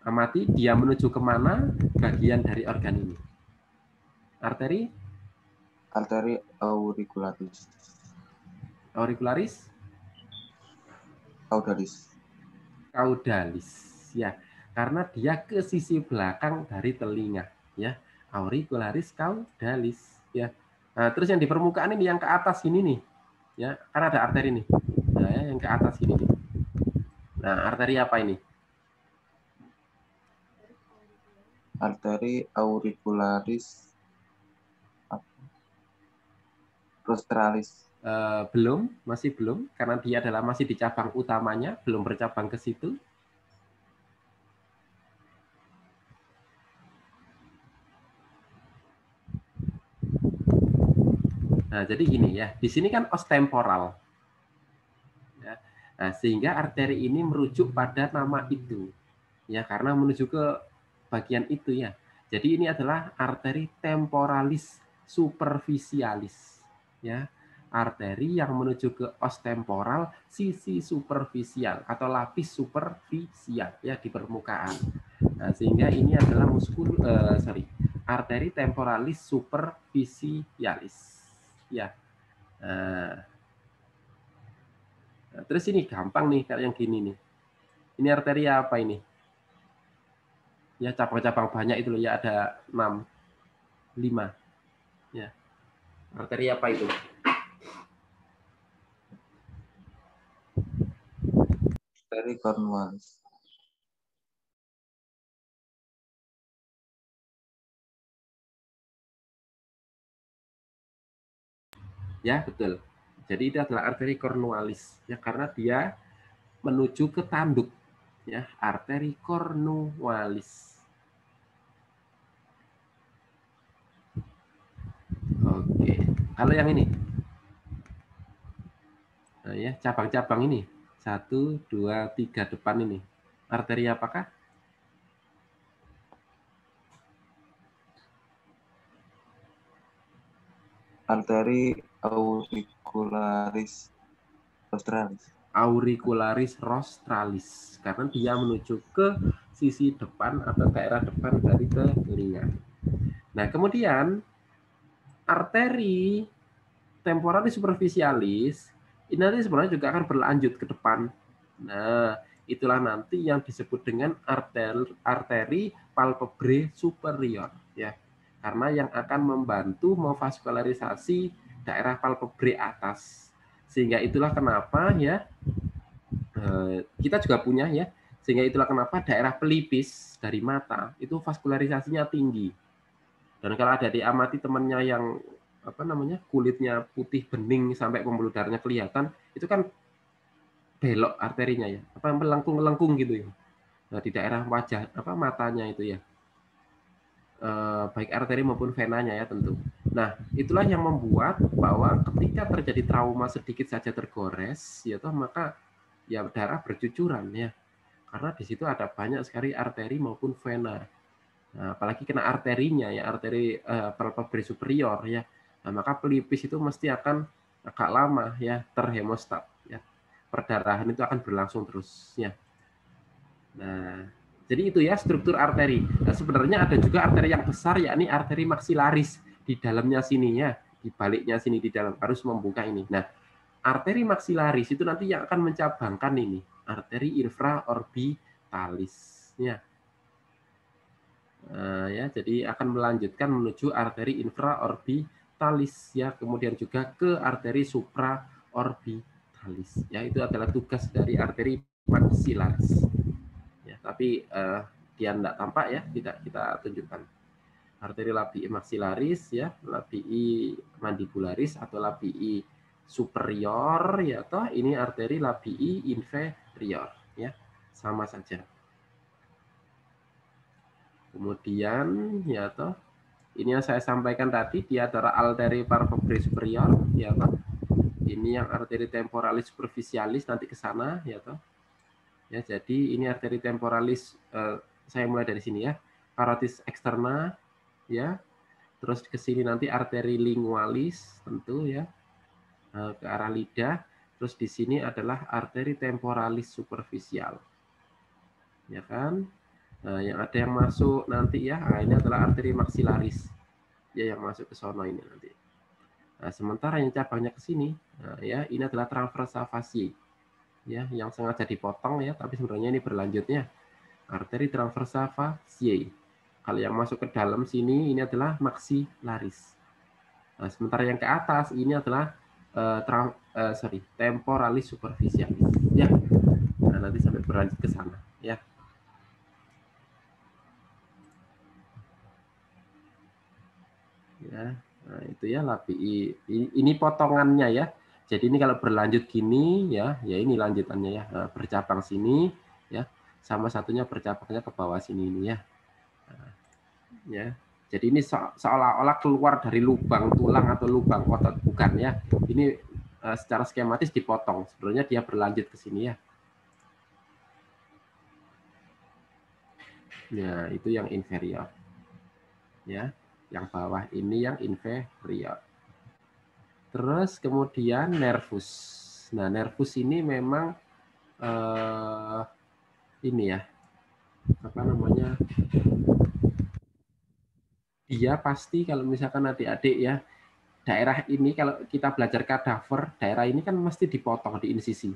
Amati dia menuju kemana bagian dari organ ini. Arteri Arteri auricularis. auricularis Caudalis. caudalis, ya, karena dia ke sisi belakang dari telinga, ya, auricularis caudalis, ya. Nah, terus yang di permukaan ini yang ke atas ini nih, ya, kan ada arteri nih, nah, ya, yang ke atas ini nih. Nah, arteri apa ini? Arteri auricularis rostralis. Belum, masih belum, karena dia adalah masih di cabang utamanya, belum bercabang ke situ. Nah, jadi gini ya, di sini kan os temporal. Ya. Nah, sehingga arteri ini merujuk pada nama itu. Ya, karena menuju ke bagian itu ya. Jadi ini adalah arteri temporalis superficialis. Ya, arteri yang menuju ke os temporal sisi superficial atau lapis superficial ya di permukaan. Nah, sehingga ini adalah arteri temporalis superficialis. Ya. Nah, terus ini gampang nih kayak yang gini nih. Ini arteri apa ini? Ya, cabang-cabang banyak itu loh ya, ada 6, 5. Ya. Arteri apa itu? Arteri cornualis. Ya, betul. Jadi itu adalah arteri cornualis ya, karena dia menuju ke tanduk ya, arteri cornualis. Oke. Kalau yang ini. Nah, ya, cabang-cabang ini. 1, 2, 3 depan ini. Arteri apakah? Arteri auricularis rostralis. Auricularis rostralis, karena dia menuju ke sisi depan atau daerah depan dari telinga. Nah, kemudian arteri temporalis superficialis ini nanti sebenarnya juga akan berlanjut ke depan. Nah, itulah nanti yang disebut dengan arteri palpebrae superior ya. Karena yang akan membantu memvaskularisasi daerah palpebrae atas. Sehingga itulah kenapa ya kita juga punya ya. Sehingga itulah kenapa daerah pelipis dari mata itu vaskularisasinya tinggi. Dan kalau ada diamati temannya yang apa namanya kulitnya putih bening sampai pembuluh darahnya kelihatan, itu kan belok arterinya ya, apa melengkung-melengkung gitu ya. Nah, di daerah wajah apa matanya itu ya, baik arteri maupun venanya ya tentu. Nah, itulah yang membuat bahwa ketika terjadi trauma sedikit saja tergores, ya toh maka ya darah bercucuran ya, karena di situ ada banyak sekali arteri maupun vena. Nah, apalagi kena arterinya ya, arteri palpebrae superior ya. Nah, maka pelipis itu mesti akan agak lama ya terhemostat ya. Perdarahan itu akan berlangsung terus ya. Nah, jadi itu ya struktur arteri. Nah, sebenarnya ada juga arteri yang besar yakni arteri maksilaris di dalamnya sini ya, di baliknya sini di dalam harus membuka ini. Nah, arteri maksilaris itu nanti yang akan mencabangkan ini, arteri infraorbitalis ya. Ya, jadi akan melanjutkan menuju arteri infraorbitalis ya, kemudian juga ke arteri supraorbitalis ya. Itu adalah tugas dari arteri maksilaris ya, tapi dia tidak tampak ya, tidak kita tunjukkan. Arteri labii maksilaris ya, labii mandibularis atau labii superior ya, toh ini arteri labii inferior ya, sama saja. Kemudian ya toh ini yang saya sampaikan tadi, dia adalah arteri palpebrae superior ya toh. Ini yang arteri temporalis superficialis nanti ke sana ya toh. Ya, jadi ini arteri temporalis saya mulai dari sini ya. Carotis externa ya. Terus ke sini nanti arteri lingualis tentu ya. ke arah lidah. Terus di sini adalah arteri temporalis superficial. Ya kan? Nah, yang ada yang masuk nanti ya, nah, ini adalah arteri maxillaris. Ya, yang masuk ke sono ini nanti. Nah, sementara yang cabangnya ke sini, nah, ya, ini adalah transversa faciae. Ya, yang sengaja dipotong ya, tapi sebenarnya ini berlanjutnya. Arteri transversa faciae. Kalau yang masuk ke dalam sini, ini adalah maxillaris. Nah, sementara yang ke atas, ini adalah temporalis superficialis. Ya, nah, nanti sampai berlanjut ke sana. Ya. Ya, nah itu ya labii. Ini potongannya ya. Jadi ini kalau berlanjut gini ya, ya ini lanjutannya ya. Nah, bercabang sini ya, sama satunya bercabangnya ke bawah sini ini ya. Nah, ya. Jadi ini seolah-olah keluar dari lubang tulang atau lubang otot, bukan ya. Ini secara skematis dipotong. Sebenarnya dia berlanjut ke sini ya. Ya, itu yang inferior. Ya. Yang bawah ini yang inferior. Terus kemudian nervus. Nah, nervus ini memang ini ya, apa namanya? Dia pasti kalau misalkan adik-adik ya, daerah ini kalau kita belajar kadaver, daerah ini kan mesti dipotong di insisi.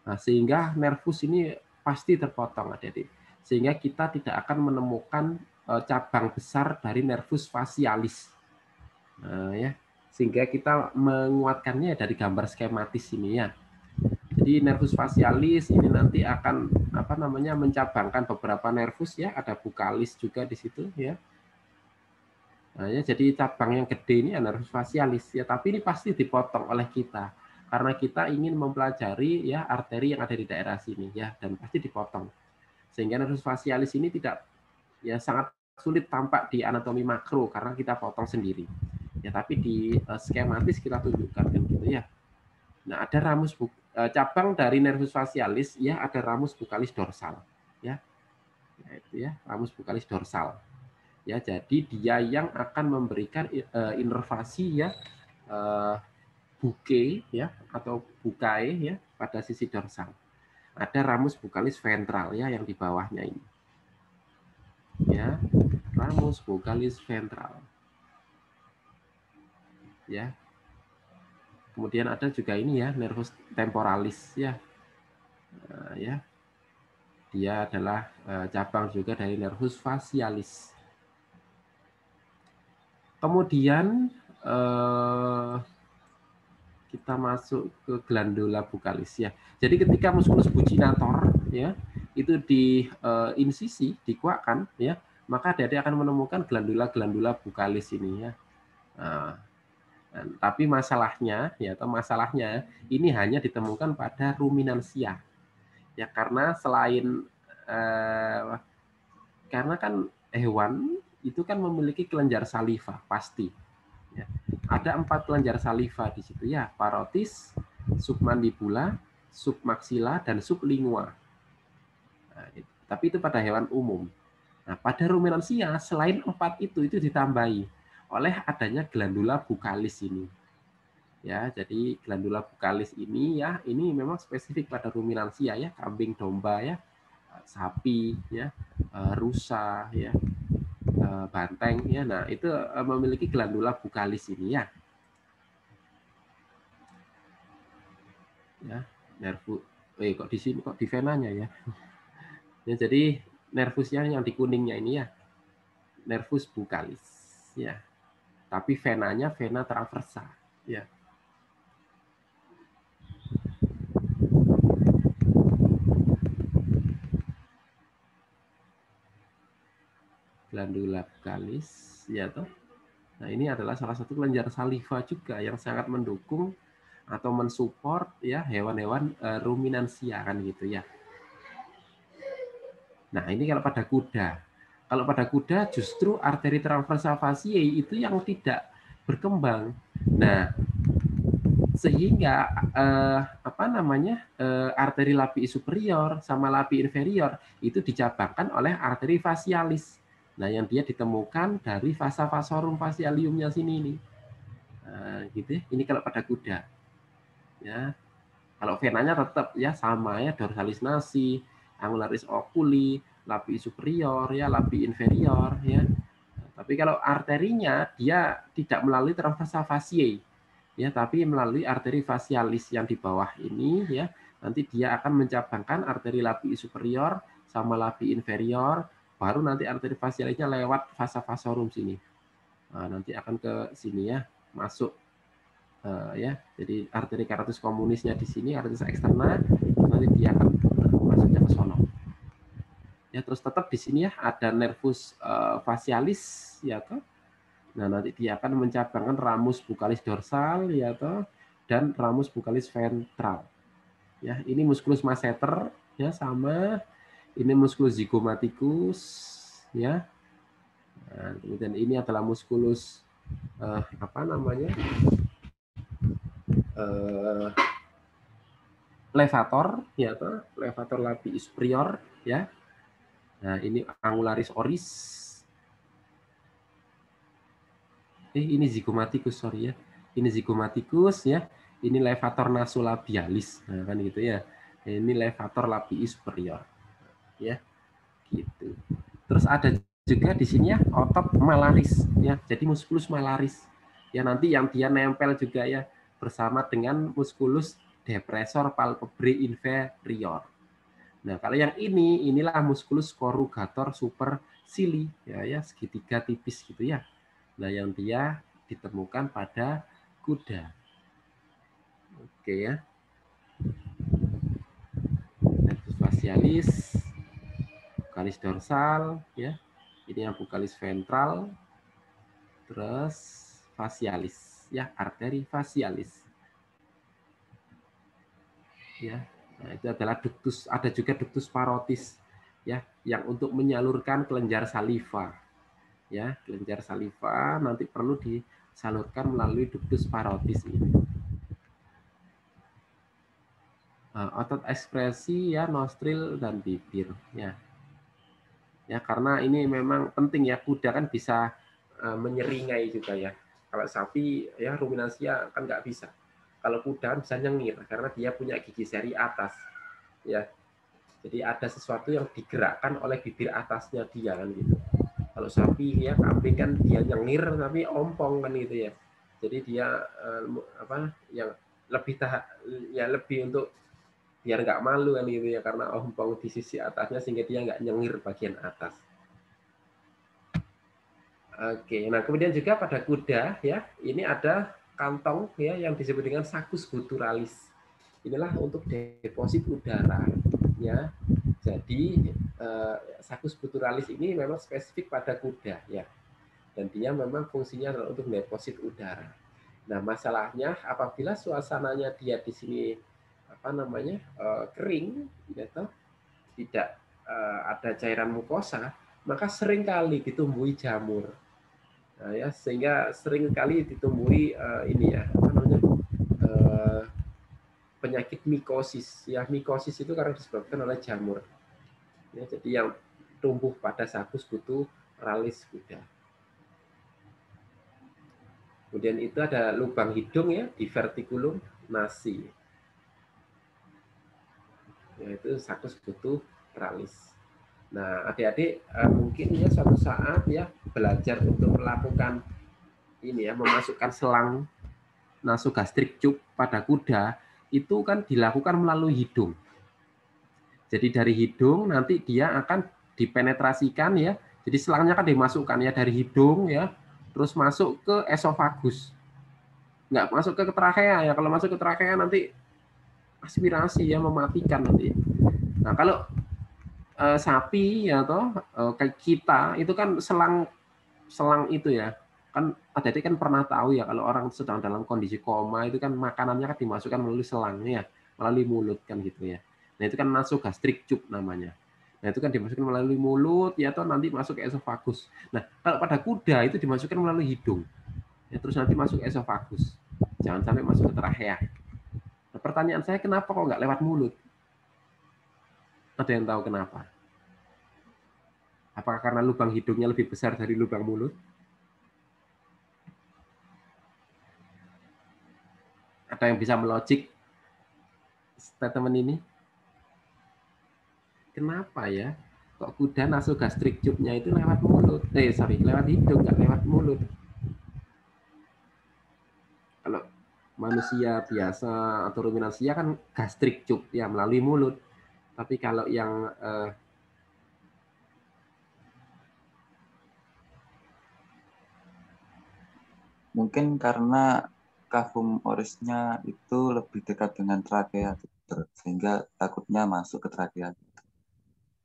Nah, sehingga nervus ini pasti terpotong adik-adik. Sehingga kita tidak akan menemukan cabang besar dari nervus facialis. Nah, ya. Sehingga kita menguatkannya dari gambar skematis ini ya. Jadi nervus facialis ini nanti akan apa namanya mencabangkan beberapa nervus ya, ada bucalis juga di situ ya. Nah, ya jadi cabang yang gede ini ya nervus facialis ya, tapi ini pasti dipotong oleh kita karena kita ingin mempelajari ya arteri yang ada di daerah sini ya, dan pasti dipotong. Sehingga nervus facialis ini tidak ya sangat sulit tampak di anatomi makro karena kita potong sendiri. Ya, tapi di skematis kita tunjukkan kan gitu ya. Nah, ada ramus cabang dari nervus facialis ya, ada ramus bucalis dorsal ya. Nah, itu ya, ramus bucalis dorsal. Ya, jadi dia yang akan memberikan inervasi ya buke ya atau bukae ya pada sisi dorsal. Ada ramus bucalis ventral ya yang di bawahnya ini. Ya, ramus bucalis ventral. Ya. Kemudian ada juga ini ya, nervus temporalis ya. Nah, ya. Dia adalah cabang juga dari nervus facialis. Kemudian kita masuk ke glandula bucalis ya. Jadi ketika musculus buccinator ya, itu di insisi, dikuakkan ya, maka adik-adik akan menemukan glandula-glandula bucalis ini ya. Nah, tapi masalahnya ya, atau masalahnya ini hanya ditemukan pada ruminansia. Ya karena selain karena kan hewan itu kan memiliki kelenjar saliva pasti. Ya. Ada 4 kelenjar saliva di situ ya, parotis, submandibula, submaxilla, dan sublingua. Nah, tapi itu pada hewan umum. Nah, pada ruminansia selain 4 itu ditambahi oleh adanya glandula bucalis ini. Ya, jadi glandula bucalis ini ya, ini memang spesifik pada ruminansia ya, kambing, domba ya, sapi ya, rusa ya, banteng ya. Nah, itu memiliki glandula bucalis ini ya. Ya, nervus kok di sini kok di venanya ya. Ya, jadi nervusnya yang di kuningnya ini ya. Nervus bucalis ya. Tapi venanya vena transversa ya. Glandula bucalis ya toh. Nah, ini adalah salah satu kelenjar saliva juga yang sangat mendukung atau mensupport ya hewan-hewan ruminansia kan gitu ya. Nah, ini kalau pada kuda. Kalau pada kuda justru arteri transversa faciae itu yang tidak berkembang. Nah, sehingga arteri labii superior sama labii inferior itu dicabangkan oleh arteri facialis. Nah, yang dia ditemukan dari vasa vasorum facialiumnya sini ini. Nah, gitu. Ini kalau pada kuda. Ya, kalau venanya tetap ya sama ya, dorsalis nasi, angularis oculi, labii superior ya, labii inferior ya. Tapi kalau arterinya dia tidak melalui transversa faciae ya, tapi melalui arteri facialis yang di bawah ini ya. Nanti dia akan mencabangkan arteri labii superior sama labii inferior, baru nanti arteri facialisnya lewat vasa vasorum sini. Nah, nanti akan ke sini ya, masuk ya. Jadi arteri carotis communisnya di sini, arteris externa, nanti dia akan masuknya ke sono. Ya, terus tetap di sini ya ada nervus facialis ya toh. Nah, nanti dia akan mencabangkan ramus buccalis dorsal ya toh, dan ramus buccalis ventral. Ya, ini musculus masseter ya sama, ini musculus zygomaticus ya. Nah, kemudian ini adalah musculus apa namanya? Levator ya toh, levator labii superior ya. Nah, ini angularis oris. Ini zygomaticus, sorry ya. Ini zygomaticus ya. Ini levator nasolabialis. Nah, kan gitu ya. Ini levator labii superior. Ya, gitu. Terus ada juga di sini ya otot malaris ya. Jadi musculus malaris. Ya, nanti yang dia nempel juga ya bersama dengan musculus depressor palpebrae inferior. Nah, kalau yang inilah musculus corrugator supercilii ya, segitiga tipis gitu ya. Nah, yang dia ditemukan pada kuda. Oke ya. Nervus facialis, buccalis dorsal ya. Ini yang buccalis ventral. Terus facialis ya, arteri facialis. Ya. Nah, itu adalah ductus, ada juga ductus parotis ya, yang untuk menyalurkan kelenjar saliva. Ya, kelenjar saliva nanti perlu disalurkan melalui ductus parotis ini. Otot ekspresi ya, nostril dan bibir ya. Ya, karena ini memang penting ya, kuda kan bisa menyeringai juga ya. Kalau sapi ya ruminansia kan nggak bisa. Kalau kuda kan bisa nyengir karena dia punya gigi seri atas ya. Jadi ada sesuatu yang digerakkan oleh bibir atasnya dia kan gitu. Kalau sapi ya, kambing kan dia nyengir tapi ompong kan gitu ya. Jadi dia apa yang lebih lebih untuk biar nggak malu kan gitu ya, karena ompong di sisi atasnya sehingga dia nggak nyengir bagian atas. Oke, nah kemudian juga pada kuda ya, ini ada kantong ya yang disebut dengan saccus gutturalis. Inilah untuk deposit udara ya. Jadi saccus gutturalis ini memang spesifik pada kuda ya. Dan dia memang fungsinya adalah untuk deposit udara. Nah, masalahnya apabila suasananya dia di sini apa namanya kering, gitu, tidak ada cairan mukosa, maka seringkali ditumbuhi jamur. Nah, ya, sehingga seringkali ditumbuhi ini ya apa namanya penyakit mikosis. Ya, mikosis itu karena disebabkan oleh jamur. Ya, jadi yang tumbuh pada saccus gutturalis kuda. Kemudian itu ada lubang hidung ya, diverticulum nasi. Yaitu saccus gutturalis. Nah, adik-adik mungkin ya suatu saat ya belajar untuk melakukan ini ya, memasukkan selang nasogastric tube pada kuda itu kan dilakukan melalui hidung. Jadi dari hidung nanti dia akan dipenetrasikan ya. Jadi selangnya kan dimasukkan ya dari hidung ya, terus masuk ke esofagus. Nggak masuk ke trakea ya. Kalau masuk ke trakea nanti aspirasi ya, mematikan nanti. Nah, kalau sapi ya toh kayak kita itu kan selang itu ya. Kan adik kan pernah tahu ya kalau orang sedang dalam kondisi koma itu kan makanannya kan dimasukkan melalui selangnya ya, melalui mulut kan gitu ya. Nah, itu kan nasogastric tube namanya. Nah, itu kan dimasukkan melalui mulut ya toh nanti masuk ke esofagus. Nah, kalau pada kuda itu dimasukkan melalui hidung. Ya, terus nanti masuk ke esofagus. Jangan sampai masuk ke trachea. Nah, pertanyaan saya kenapa kok nggak lewat mulut? Ada yang tahu kenapa? Apakah karena lubang hidungnya lebih besar dari lubang mulut? Ada yang bisa melogik statement ini? Kenapa ya? Kok kuda nasogastric tube-nya itu lewat mulut? Lewat hidung, nggak lewat mulut. Kalau manusia biasa atau ruminansia kan gastric tube ya melalui mulut. Tapi kalau yang Mungkin karena kavum orisnya itu lebih dekat dengan trakea, sehingga takutnya masuk ke trakea.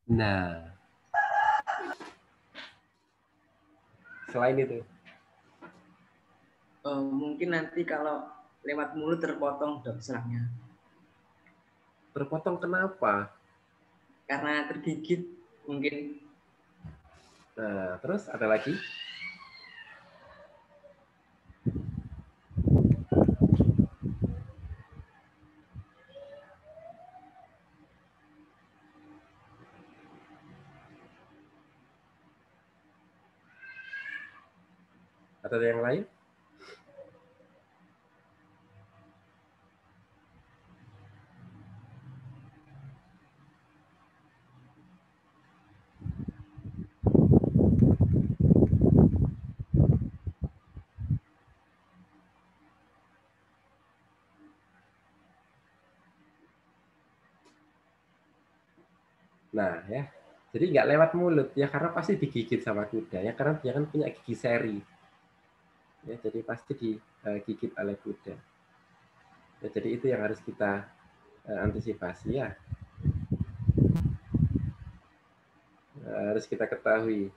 nah, selain itu, mungkin nanti kalau lewat mulut terpotong dok serangnya. terpotong kenapa? Karena tergigit mungkin. Nah, terus ada lagi? Ada yang lain? Nah, ya. Jadi nggak lewat mulut ya karena pasti digigit sama kuda ya karena dia kan punya gigi seri. Ya, jadi pasti digigit oleh kuda. Ya, jadi itu yang harus kita antisipasi ya. Harus kita ketahui.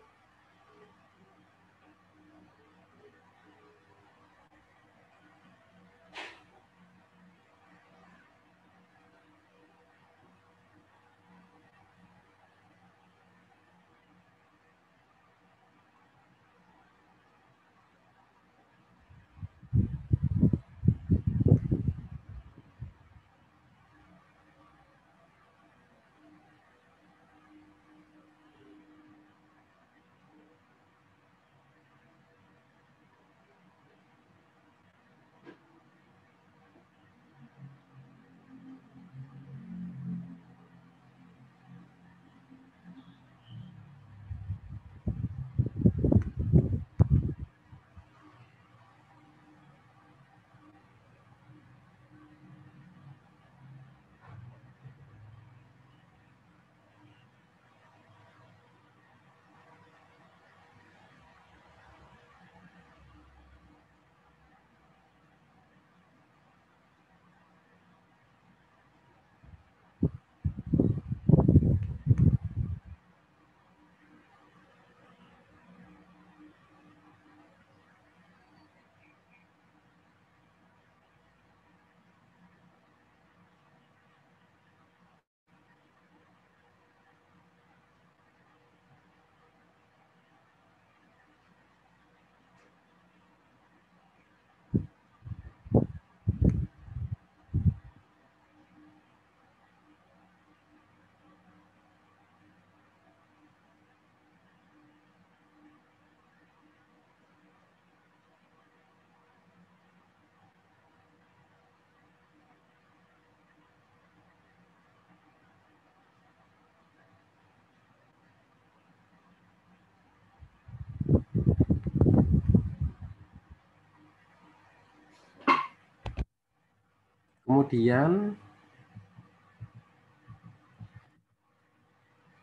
Kemudian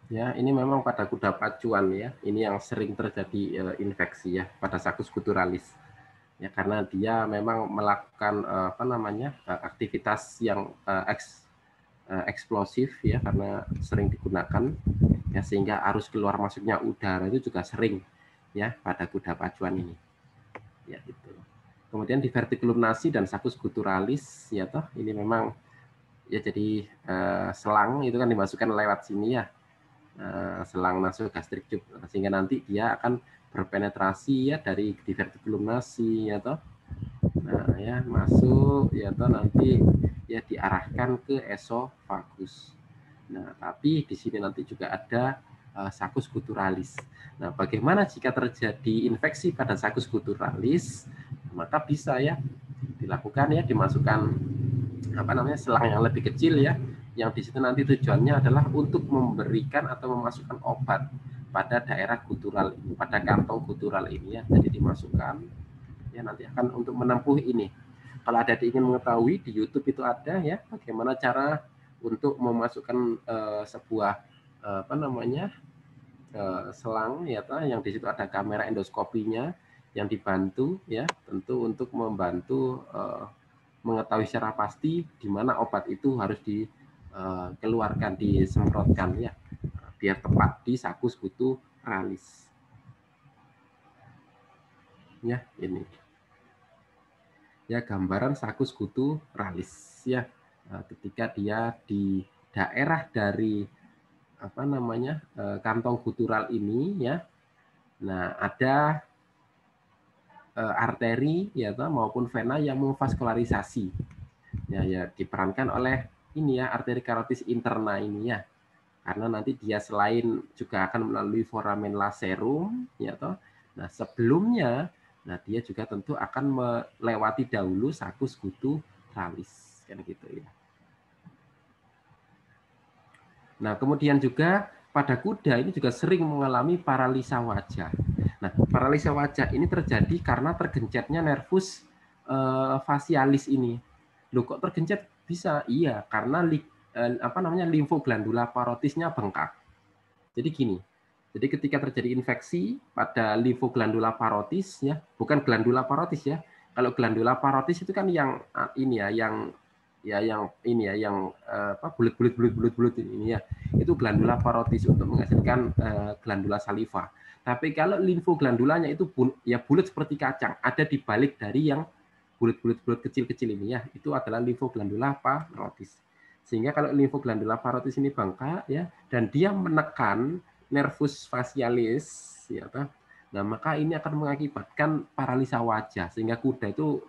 ya ini memang pada kuda pacuan ya, ini yang sering terjadi infeksi ya pada Saccus guturalis. Ya karena dia memang melakukan apa namanya aktivitas yang eksplosif ya karena sering digunakan ya sehingga arus keluar masuknya udara itu juga sering ya pada kuda pacuan ini. Ya itu. Kemudian diverticulum nasi dan Saccus guturalis ya toh ini memang ya jadi selang itu kan dimasukkan lewat sini ya. Selang nasogastric tube sehingga nanti dia akan berpenetrasi ya dari diverticulum nasi ya toh. Nah, ya masuk ya toh nanti ya diarahkan ke esofagus. Nah, tapi di sini nanti juga ada Saccus guturalis. Nah, bagaimana jika terjadi infeksi pada Saccus guturalis? Maka bisa ya dilakukan ya dimasukkan selang yang lebih kecil ya, yang di situ nanti tujuannya adalah untuk memberikan atau memasukkan obat pada daerah gutural ini, pada kantong gutural ini ya. Jadi dimasukkan ya, nanti akan untuk menempuh ini. Kalau ada yang ingin mengetahui, di YouTube itu ada ya, bagaimana cara untuk memasukkan sebuah selang ya, yang di situ ada kamera endoskopinya yang dibantu ya, tentu untuk membantu mengetahui secara pasti di mana obat itu harus dikeluarkan, disemprotkan ya, biar tepat di saku sekutu ralis. Ya, ini. Ya, gambaran saku sekutu ralis ya. Ketika dia di daerah dari kantong gutural ini ya. Nah, ada arteri ya maupun vena yang memvaskularisasi. Ya diperankan oleh ini ya, arteri karotis interna ini ya. Karena nanti dia selain juga akan melalui foramen lacerum ya toh. Nah, sebelumnya dia juga tentu akan melewati dahulu saku sekutu ralis kan gitu ya. Nah, kemudian juga pada kuda ini juga sering mengalami paralisa wajah. Nah, paralisa wajah ini terjadi karena tergencetnya nervus facialis ini. Loh, kok tergencet bisa? Iya, karena limfoglandula parotisnya bengkak. Jadi gini. Jadi ketika terjadi infeksi pada limfoglandula parotis ya, bukan glandula parotis ya. Kalau glandula parotis itu kan yang ini ya, yang bulat-bulat ini ya, itu glandula parotis untuk menghasilkan glandula saliva. Tapi kalau limfoglandulanya itu ya bulat seperti kacang, ada di balik dari yang bulat-bulat kecil-kecil ini ya, itu adalah limfoglandula parotis. Sehingga kalau limfoglandula parotis ini bengkak ya, dan dia menekan nervus facialis ya, nah maka ini akan mengakibatkan paralisa wajah, sehingga kuda itu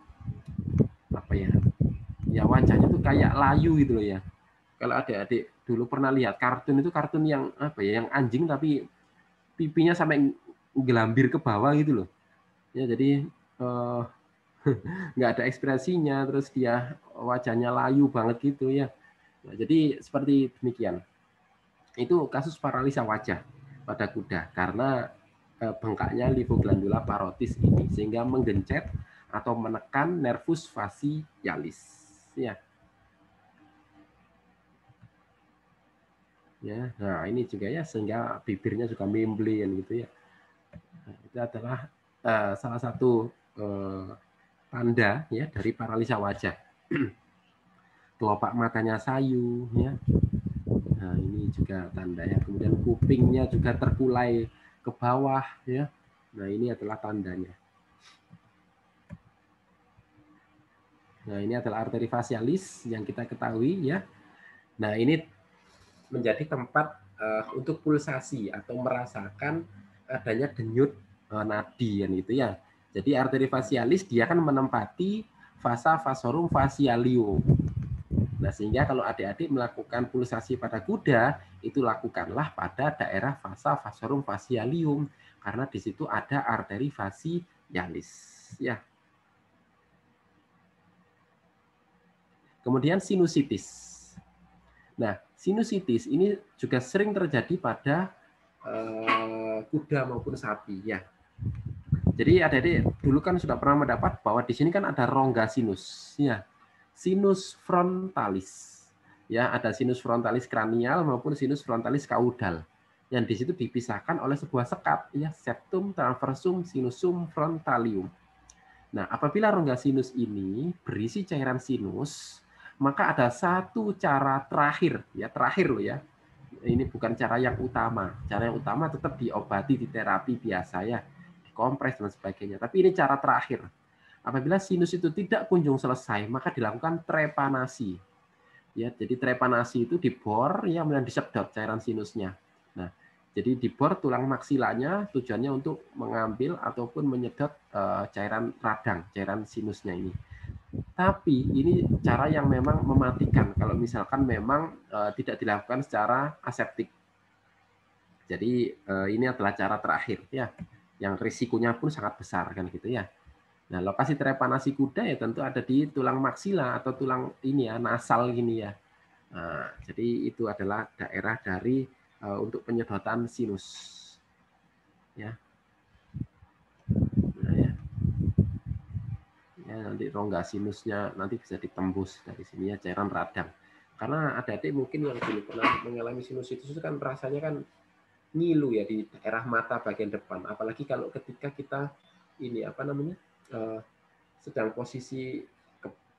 ya wajahnya tuh kayak layu gitu loh ya. Kalau adik-adik dulu pernah lihat kartun itu, kartun yang yang anjing tapi pipinya sampai gelambir ke bawah gitu loh. Ya jadi nggak ada ekspresinya, terus dia wajahnya layu banget gitu ya. Nah, jadi seperti demikian. Itu kasus paralisa wajah pada kuda karena bengkaknya limfoglandula parotis ini sehingga menggencet atau menekan nervus facialis. Ya. Ya, nah ini juga ya, sehingga bibirnya juga memblin gitu ya. Nah, itu adalah salah satu tanda ya dari paralisa wajah. Kelopak matanya sayu ya. Nah, ini juga tanda ya. Kemudian kupingnya juga terkulai ke bawah ya. Nah, ini adalah tandanya. Nah, ini adalah arteri facialis yang kita ketahui ya. Nah, ini menjadi tempat untuk pulsasi atau merasakan adanya denyut nadi kan itu ya. Jadi arteri facialis dia kan menempati vasa vasorum facialium. Nah, sehingga kalau adik-adik melakukan pulsasi pada kuda, itu lakukanlah pada daerah vasa vasorum facialium karena di situ ada arteri facialis ya. Kemudian sinusitis. Nah, sinusitis ini juga sering terjadi pada kuda maupun sapi ya. Jadi adik-adik dulu kan sudah pernah mendapat bahwa di sini kan ada rongga sinus ya. Sinus frontalis. Ya, ada sinus frontalis kranial maupun sinus frontalis kaudal. Yang di situ dipisahkan oleh sebuah sekat ya, septum transversum sinusum frontalium. Nah, apabila rongga sinus ini berisi cairan sinus, maka ada satu cara terakhir loh ya. Ini bukan cara yang utama. Cara yang utama tetap diobati, di terapi biasa ya, dikompres dan sebagainya. Tapi ini cara terakhir. Apabila sinus itu tidak kunjung selesai, maka dilakukan trepanasi. Ya, jadi trepanasi itu dibor ya, kemudian disedot cairan sinusnya. Nah, jadi dibor tulang maksilanya tujuannya untuk mengambil ataupun menyedot cairan radang, cairan sinusnya ini. Tapi ini cara yang memang mematikan kalau misalkan memang tidak dilakukan secara aseptik. Jadi ini adalah cara terakhir ya, yang risikonya pun sangat besar kan gitu ya. Nah, lokasi trepanasi kuda ya tentu ada di tulang maksila atau tulang ini ya, nasal gini ya. Nah, jadi itu adalah daerah dari untuk penyedotan sinus. Ya. Nah, ya. Ya, nanti rongga sinusnya nanti bisa ditembus dari sini ya, cairan radang. Karena adik-adik mungkin yang dulu pernah mengalami sinusitis itu kan rasanya kan ngilu ya di daerah mata bagian depan. Apalagi kalau ketika kita ini apa namanya sedang posisi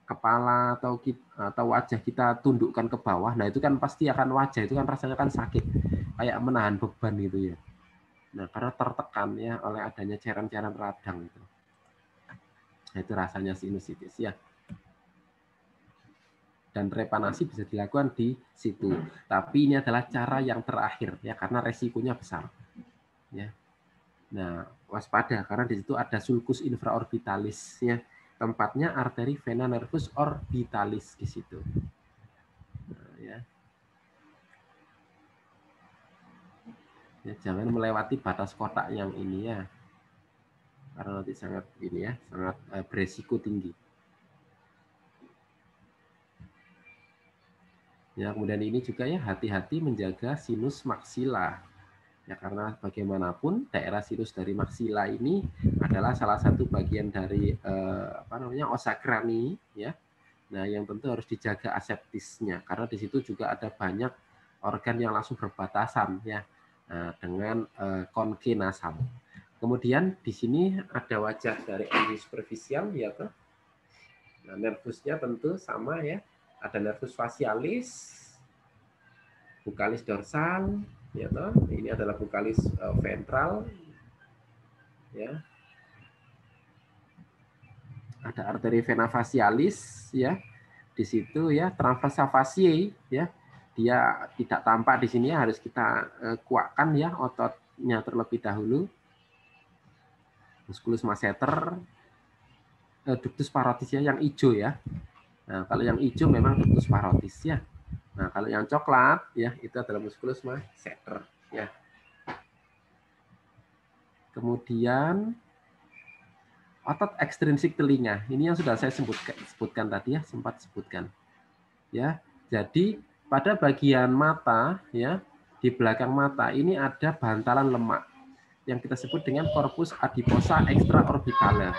kepala atau wajah kita tundukkan ke bawah. Nah itu kan pasti akan wajah itu kan rasanya kan sakit, kayak menahan beban gitu ya. Nah karena tertekan ya oleh adanya cairan-cairan radang itu. Nah, itu rasanya sinusitis ya. Dan trepanasi bisa dilakukan di situ. Tapi ini adalah cara yang terakhir ya karena resikonya besar. Ya. Nah, waspada karena di situ ada sulcus infraorbitalis ya. Tempatnya arteri vena nervus orbitalis di situ. Nah, ya. Ya, jangan melewati batas kotak yang ini ya. Karena nanti sangat ini ya, sangat beresiko tinggi. Ya, kemudian ini juga ya hati-hati menjaga sinus maksila. Ya karena bagaimanapun daerah sinus dari maksila ini adalah salah satu bagian dari apa namanya ossa crani ya. Nah, yang tentu harus dijaga aseptisnya karena di situ juga ada banyak organ yang langsung berbatasan ya dengan konke nasal. Kemudian di sini ada wajah dari anus superficial ya toh. Nah, nervusnya tentu sama ya. Ada nervus facialis, buccalis dorsal, ya toh. Ini adalah buccalis ventral, ya. Ada arteri vena facialis, ya. Di situ ya transversa faciae, ya. Dia tidak tampak di sini ya, harus kita kuatkan ya ototnya terlebih dahulu. Musculus masseter, ductus parotis ya yang hijau ya. Nah, kalau yang hijau memang ductus parotis ya. Nah, kalau yang coklat ya itu adalah musculus masseter ya. Kemudian otot ekstrinsik telinga. Ini yang sudah saya sebutkan tadi ya, sempat sebutkan. Ya. Jadi pada bagian mata ya, di belakang mata ini ada bantalan lemak yang kita sebut dengan corpus adiposa extraorbitale.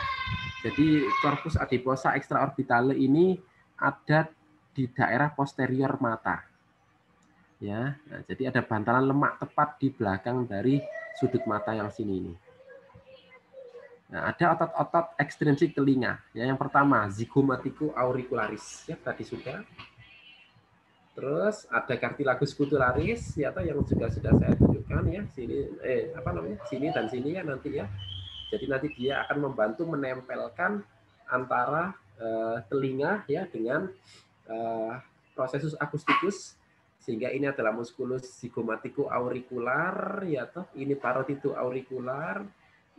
Jadi corpus adiposa extraorbitale ini ada di daerah posterior mata. Ya, nah, jadi ada bantalan lemak tepat di belakang dari sudut mata yang sini ini. Nah, ada otot-otot ekstrinsik telinga. Ya, yang pertama zygomatico auricularis, ya tadi sudah. Terus ada cartilagus scutularis, ya yang juga sudah saya tunjukkan ya. Sini apa namanya? Sini dan sini ya nanti ya. Jadi nanti dia akan membantu menempelkan antara telinga ya dengan processus acousticus, sehingga ini adalah musculus zygomatico auricular ya toh, ini parotid auricular,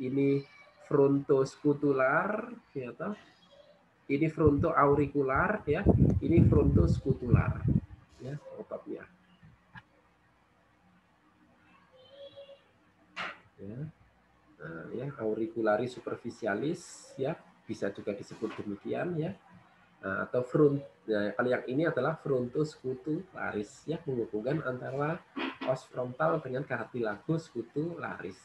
ini frontoscutular ya toh, ini fronto auricular ya, ini frontoscutular ya ototnya ya. Nah, ya auricularis superficialis ya bisa juga disebut demikian ya. Nah, atau front. Nah, kalau yang ini adalah frontoscutularis ya, menghubungkan antara os frontal dengan cartilagus scutularis.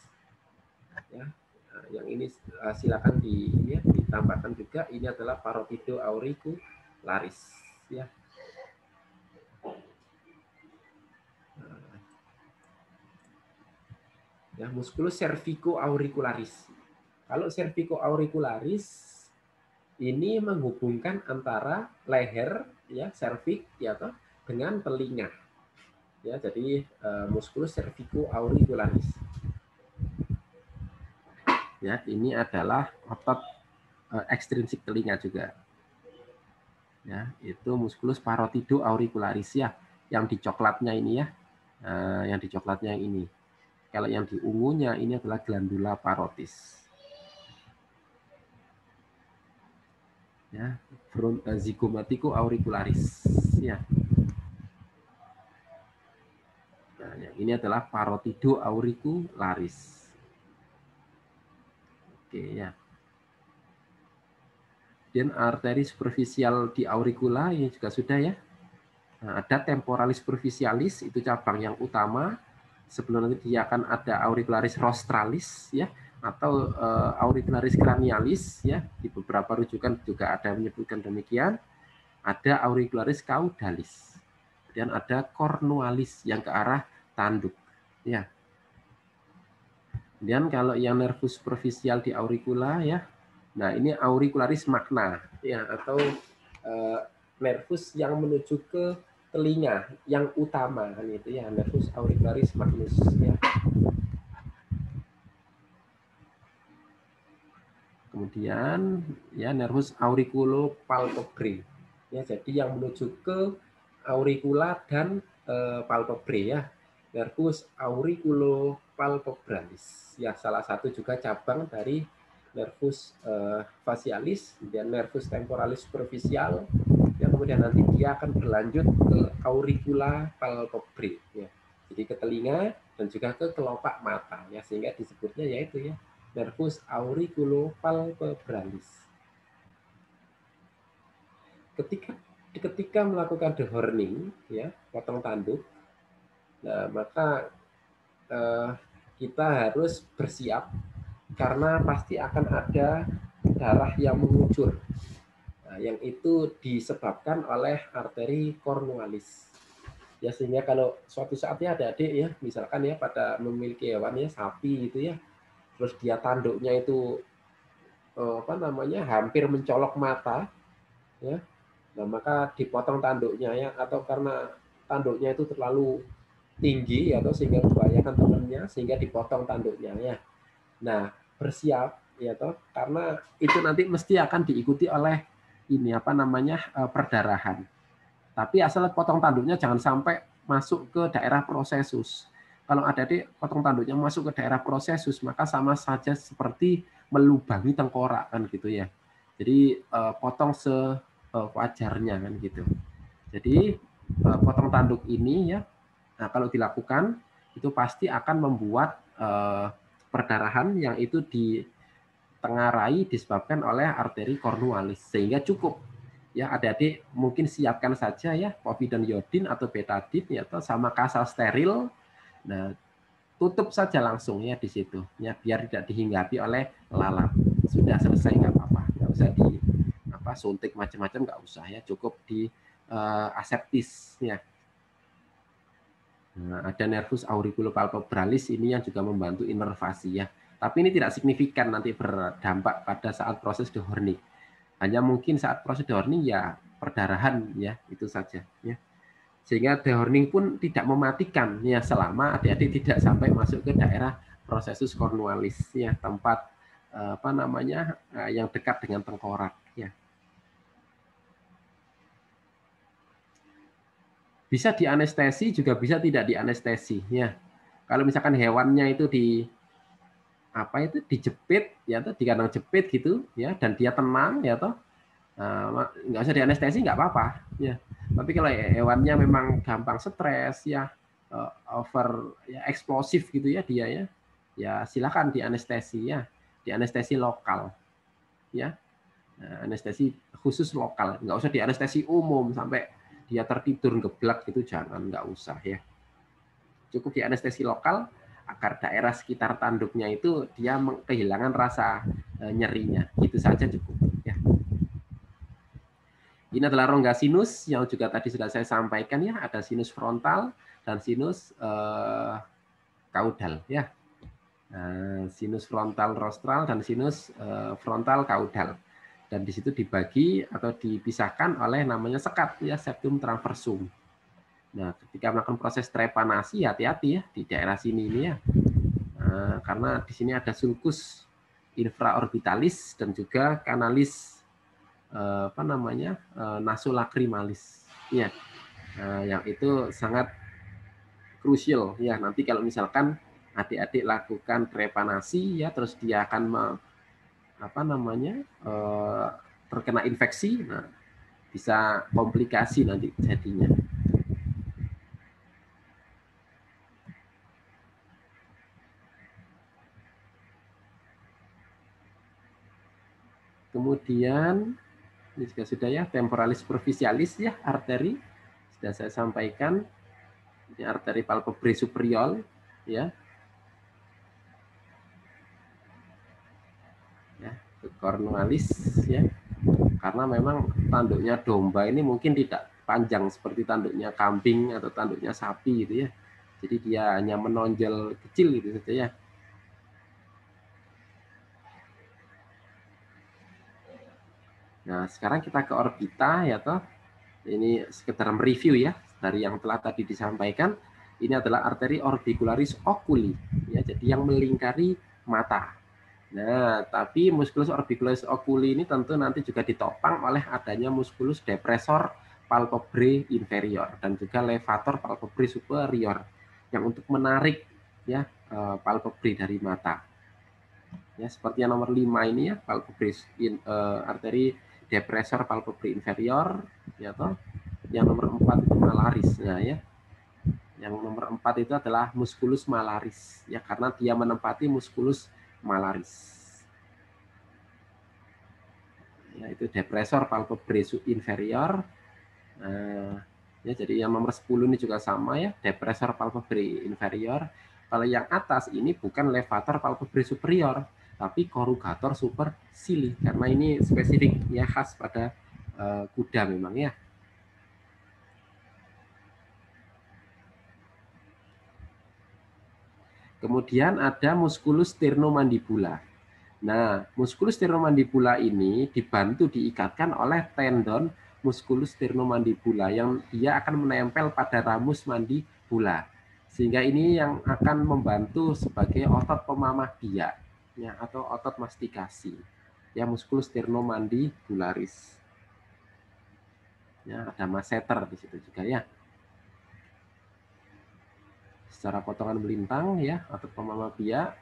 Ya. Nah, yang ini silakan ditambahkan juga, ini adalah parotido auricularis ya. Nah, ya musculus cervico auricularis. Kalau cervico auricularis ini menghubungkan antara leher ya cervix ya toh dengan telinga. Ya, jadi musculus cervico auricularis. Ya, ini adalah otot ekstrinsik telinga juga. Ya, itu musculus parotido auricularis ya, yang di coklatnya ini ya. Yang di coklatnya yang ini. Kalau yang di ungunya ini adalah glandula parotis. Ya, zygomatico auricularis ya. Nah, yang ini adalah parotido auricularis. Oke ya. Kemudian arteri superficial di auricula ini juga sudah ya. Nah, ada temporalis superficialis, itu cabang yang utama. Sebelum nanti dia akan ada auricularis rostralis ya, atau auricularis cranialis ya. Di beberapa rujukan juga ada menyebutkan demikian. Ada auricularis caudalis. Kemudian ada cornualis yang ke arah tanduk ya. Kemudian kalau yang nervus superficial di auricula ya. Nah, ini auricularis magna ya, atau nervus yang menuju ke telinga yang utama kan itu ya, nervus auricularis magnus ya. Kemudian ya nervus auriculopalpebrae ya, jadi yang menuju ke auricula dan palpebrae ya. Nervus auriculopalpebralis ya, salah satu juga cabang dari nervus facialis, kemudian nervus temporalis superficial, yang kemudian nanti dia akan berlanjut ke auricula palpebrae ya. Jadi ke telinga dan juga ke kelopak mata ya, sehingga disebutnya yaitu ya nervus auriculopalpebralis. Ketika melakukan dehorning ya, potong tanduk, nah maka kita harus bersiap karena pasti akan ada darah yang mengucur. Nah, yang itu disebabkan oleh arteri cornualis. Ya, sehingga kalau suatu saatnya adik-adik ya, misalkan ya pada memiliki hewan ya, sapi gitu ya, terus dia tanduknya itu hampir mencolok mata ya. Nah, maka dipotong tanduknya ya, atau karena tanduknya itu terlalu tinggi atau sehingga membahayakan temannya sehingga dipotong tanduknya ya. Nah, bersiap ya toh, karena itu nanti mesti akan diikuti oleh ini perdarahan. Tapi asal potong tanduknya jangan sampai masuk ke daerah prosesus. Kalau ada potong tanduknya masuk ke daerah prosesus, maka sama saja seperti melubangi tengkorak kan gitu ya. Jadi potong sewajarnya kan gitu. Jadi potong tanduk ini ya, nah, kalau dilakukan itu pasti akan membuat perdarahan yang itu ditengarai disebabkan oleh arteri cornualis, sehingga cukup ya adik-adik mungkin siapkan saja ya povidone iodin atau betadine ya, atau sama kasal steril. Nah, tutup saja langsung ya di situ ya, biar tidak dihinggapi oleh lalat. Sudah selesai, nggak apa-apa, nggak usah suntik macam-macam, nggak usah ya, cukup di aseptis ya. Nah, ada nervus auriculopalpebralis ini yang juga membantu inervasi ya. Tapi ini tidak signifikan nanti berdampak pada saat proses dehorning. Hanya mungkin saat proses dehorning ya perdarahan ya, itu saja ya. Sehingga dehorning pun tidak mematikan ya, selama adik-adik tidak sampai masuk ke daerah prosesus cornualis ya, tempat yang dekat dengan tengkorak ya. Bisa dianestesi juga bisa tidak dianestesi ya. Kalau misalkan hewannya itu dijepit ya, atau di kandang jepit gitu ya, dan dia tenang ya toh, nggak usah dianestesi, nggak apa-apa ya. Tapi kalau hewannya memang gampang stres ya, over ya, eksplosif gitu ya dia ya, ya silakan dianestesi ya, dianestesi lokal ya. Nah, anestesi khusus lokal, nggak usah dianestesi umum sampai dia tertidur geblak gitu, jangan, nggak usah ya. Cukup dianestesi lokal agar daerah sekitar tanduknya itu dia kehilangan rasa nyerinya, itu saja cukup ya. Ini adalah rongga sinus yang juga tadi sudah saya sampaikan ya, ada sinus frontal dan sinus kaudal ya. Sinus frontal rostral dan sinus frontal kaudal. Dan di situ dibagi atau dipisahkan oleh namanya sekat ya, septum transversum. Nah, ketika melakukan proses trepanasi hati-hati ya di daerah sini ini ya. Karena di sini ada sulcus infraorbitalis dan juga kanalis nasolacrimalis ya. Yang itu sangat krusial ya. Nanti kalau misalkan adik-adik lakukan trepanasi ya, terus dia akan terkena infeksi, nah bisa komplikasi nanti jadinya. Kemudian Ini juga sudah ya, temporalis superficialis ya, arteri. Sudah saya sampaikan. Ini arteri palpebrae superior ya. Ya, cornualis ya. Karena memang tanduknya domba ini mungkin tidak panjang seperti tanduknya kambing atau tanduknya sapi gitu ya. Jadi dia hanya menonjol kecil gitu saja ya. Nah, sekarang kita ke orbita ya toh. Ini sekedar mereview ya dari yang telah tadi disampaikan. Ini adalah arteri orbicularis oculi ya, jadi yang melingkari mata. Nah, tapi musculus orbicularis oculi ini tentu nanti juga ditopang oleh adanya musculus depressor palpebrae inferior dan juga levator palpebrae superior yang untuk menarik ya palpebrae dari mata. Ya, seperti yang nomor 5 ini ya, palpebrae arteri depressor palpebrae inferior ya toh. Yang nomor 4 itu malaris nah ya. Yang nomor 4 itu adalah musculus malaris ya, karena dia menempati musculus malaris. Ya, itu depressor palpebrae inferior. Ya, jadi yang nomor 10 ini juga sama ya, depressor palpebrae inferior. Kalau yang atas ini bukan levator palpebrae superior, tapi corrugator supercilii, karena ini spesifik ya, khas pada kuda memang ya. Kemudian ada musculus sternomandibula. Nah, musculus sternomandibula ini dibantu diikatkan oleh tendon musculus sternomandibula yang dia akan menempel pada ramus mandibula. Sehingga ini yang akan membantu sebagai otot pemamah biak ya, atau otot mastikasi. Ya, musculus sternomandibularis. Ya, ada masseter di situ juga ya. Secara potongan melintang ya, otot pemamah biak.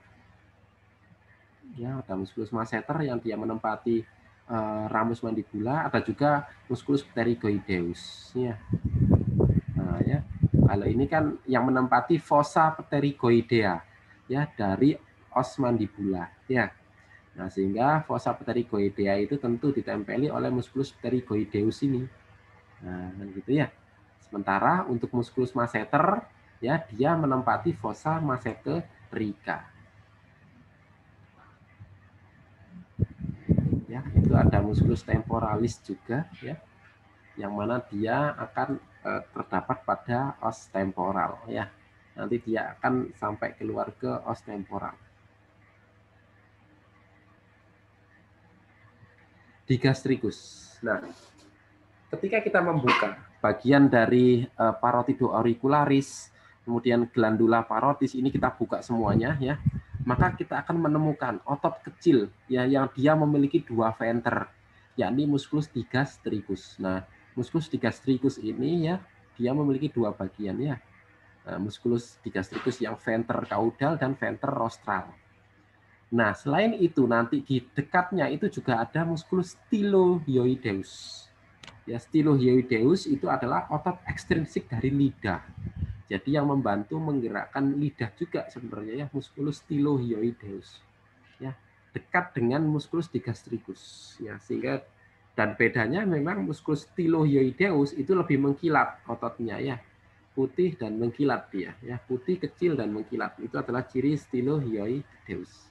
Ya, ada musculus masseter yang dia menempati ramus mandibula, ada juga musculus pterygoideus ya. Nah, ya. Kalau ini kan yang menempati fossa pterygoidea ya, dari os mandibula ya. Nah, sehingga fossa pterygoidea itu tentu ditempeli oleh musculus pterygoideus ini. Nah, gitu ya. Sementara untuk musculus masseter ya, dia menempati fossa masseterica. Ya, itu ada musculus temporalis juga ya, yang mana dia akan terdapat pada os temporal ya. Nanti dia akan sampai keluar ke os temporal. Digastricus. Nah, ketika kita membuka bagian dari parotido auricularis, kemudian glandula parotis, ini kita buka semuanya ya, maka kita akan menemukan otot kecil ya yang dia memiliki 2 venter, yakni musculus digastricus. Nah, musculus digastricus ini ya, dia memiliki 2 bagian ya. Nah, musculus digastricus yang venter caudal dan venter rostral. Nah, selain itu nanti di dekatnya itu juga ada musculus stylohyoideus. Ya, stylohyoideus itu adalah otot ekstrinsik dari lidah. Jadi yang membantu menggerakkan lidah juga sebenarnya ya, musculus stylohyoideus. Ya, dekat dengan musculus digastricus. Ya, sehingga dan bedanya memang musculus stylohyoideus itu lebih mengkilat ototnya ya. Putih dan mengkilat dia ya, putih kecil dan mengkilat. Itu adalah ciri stylohyoideus.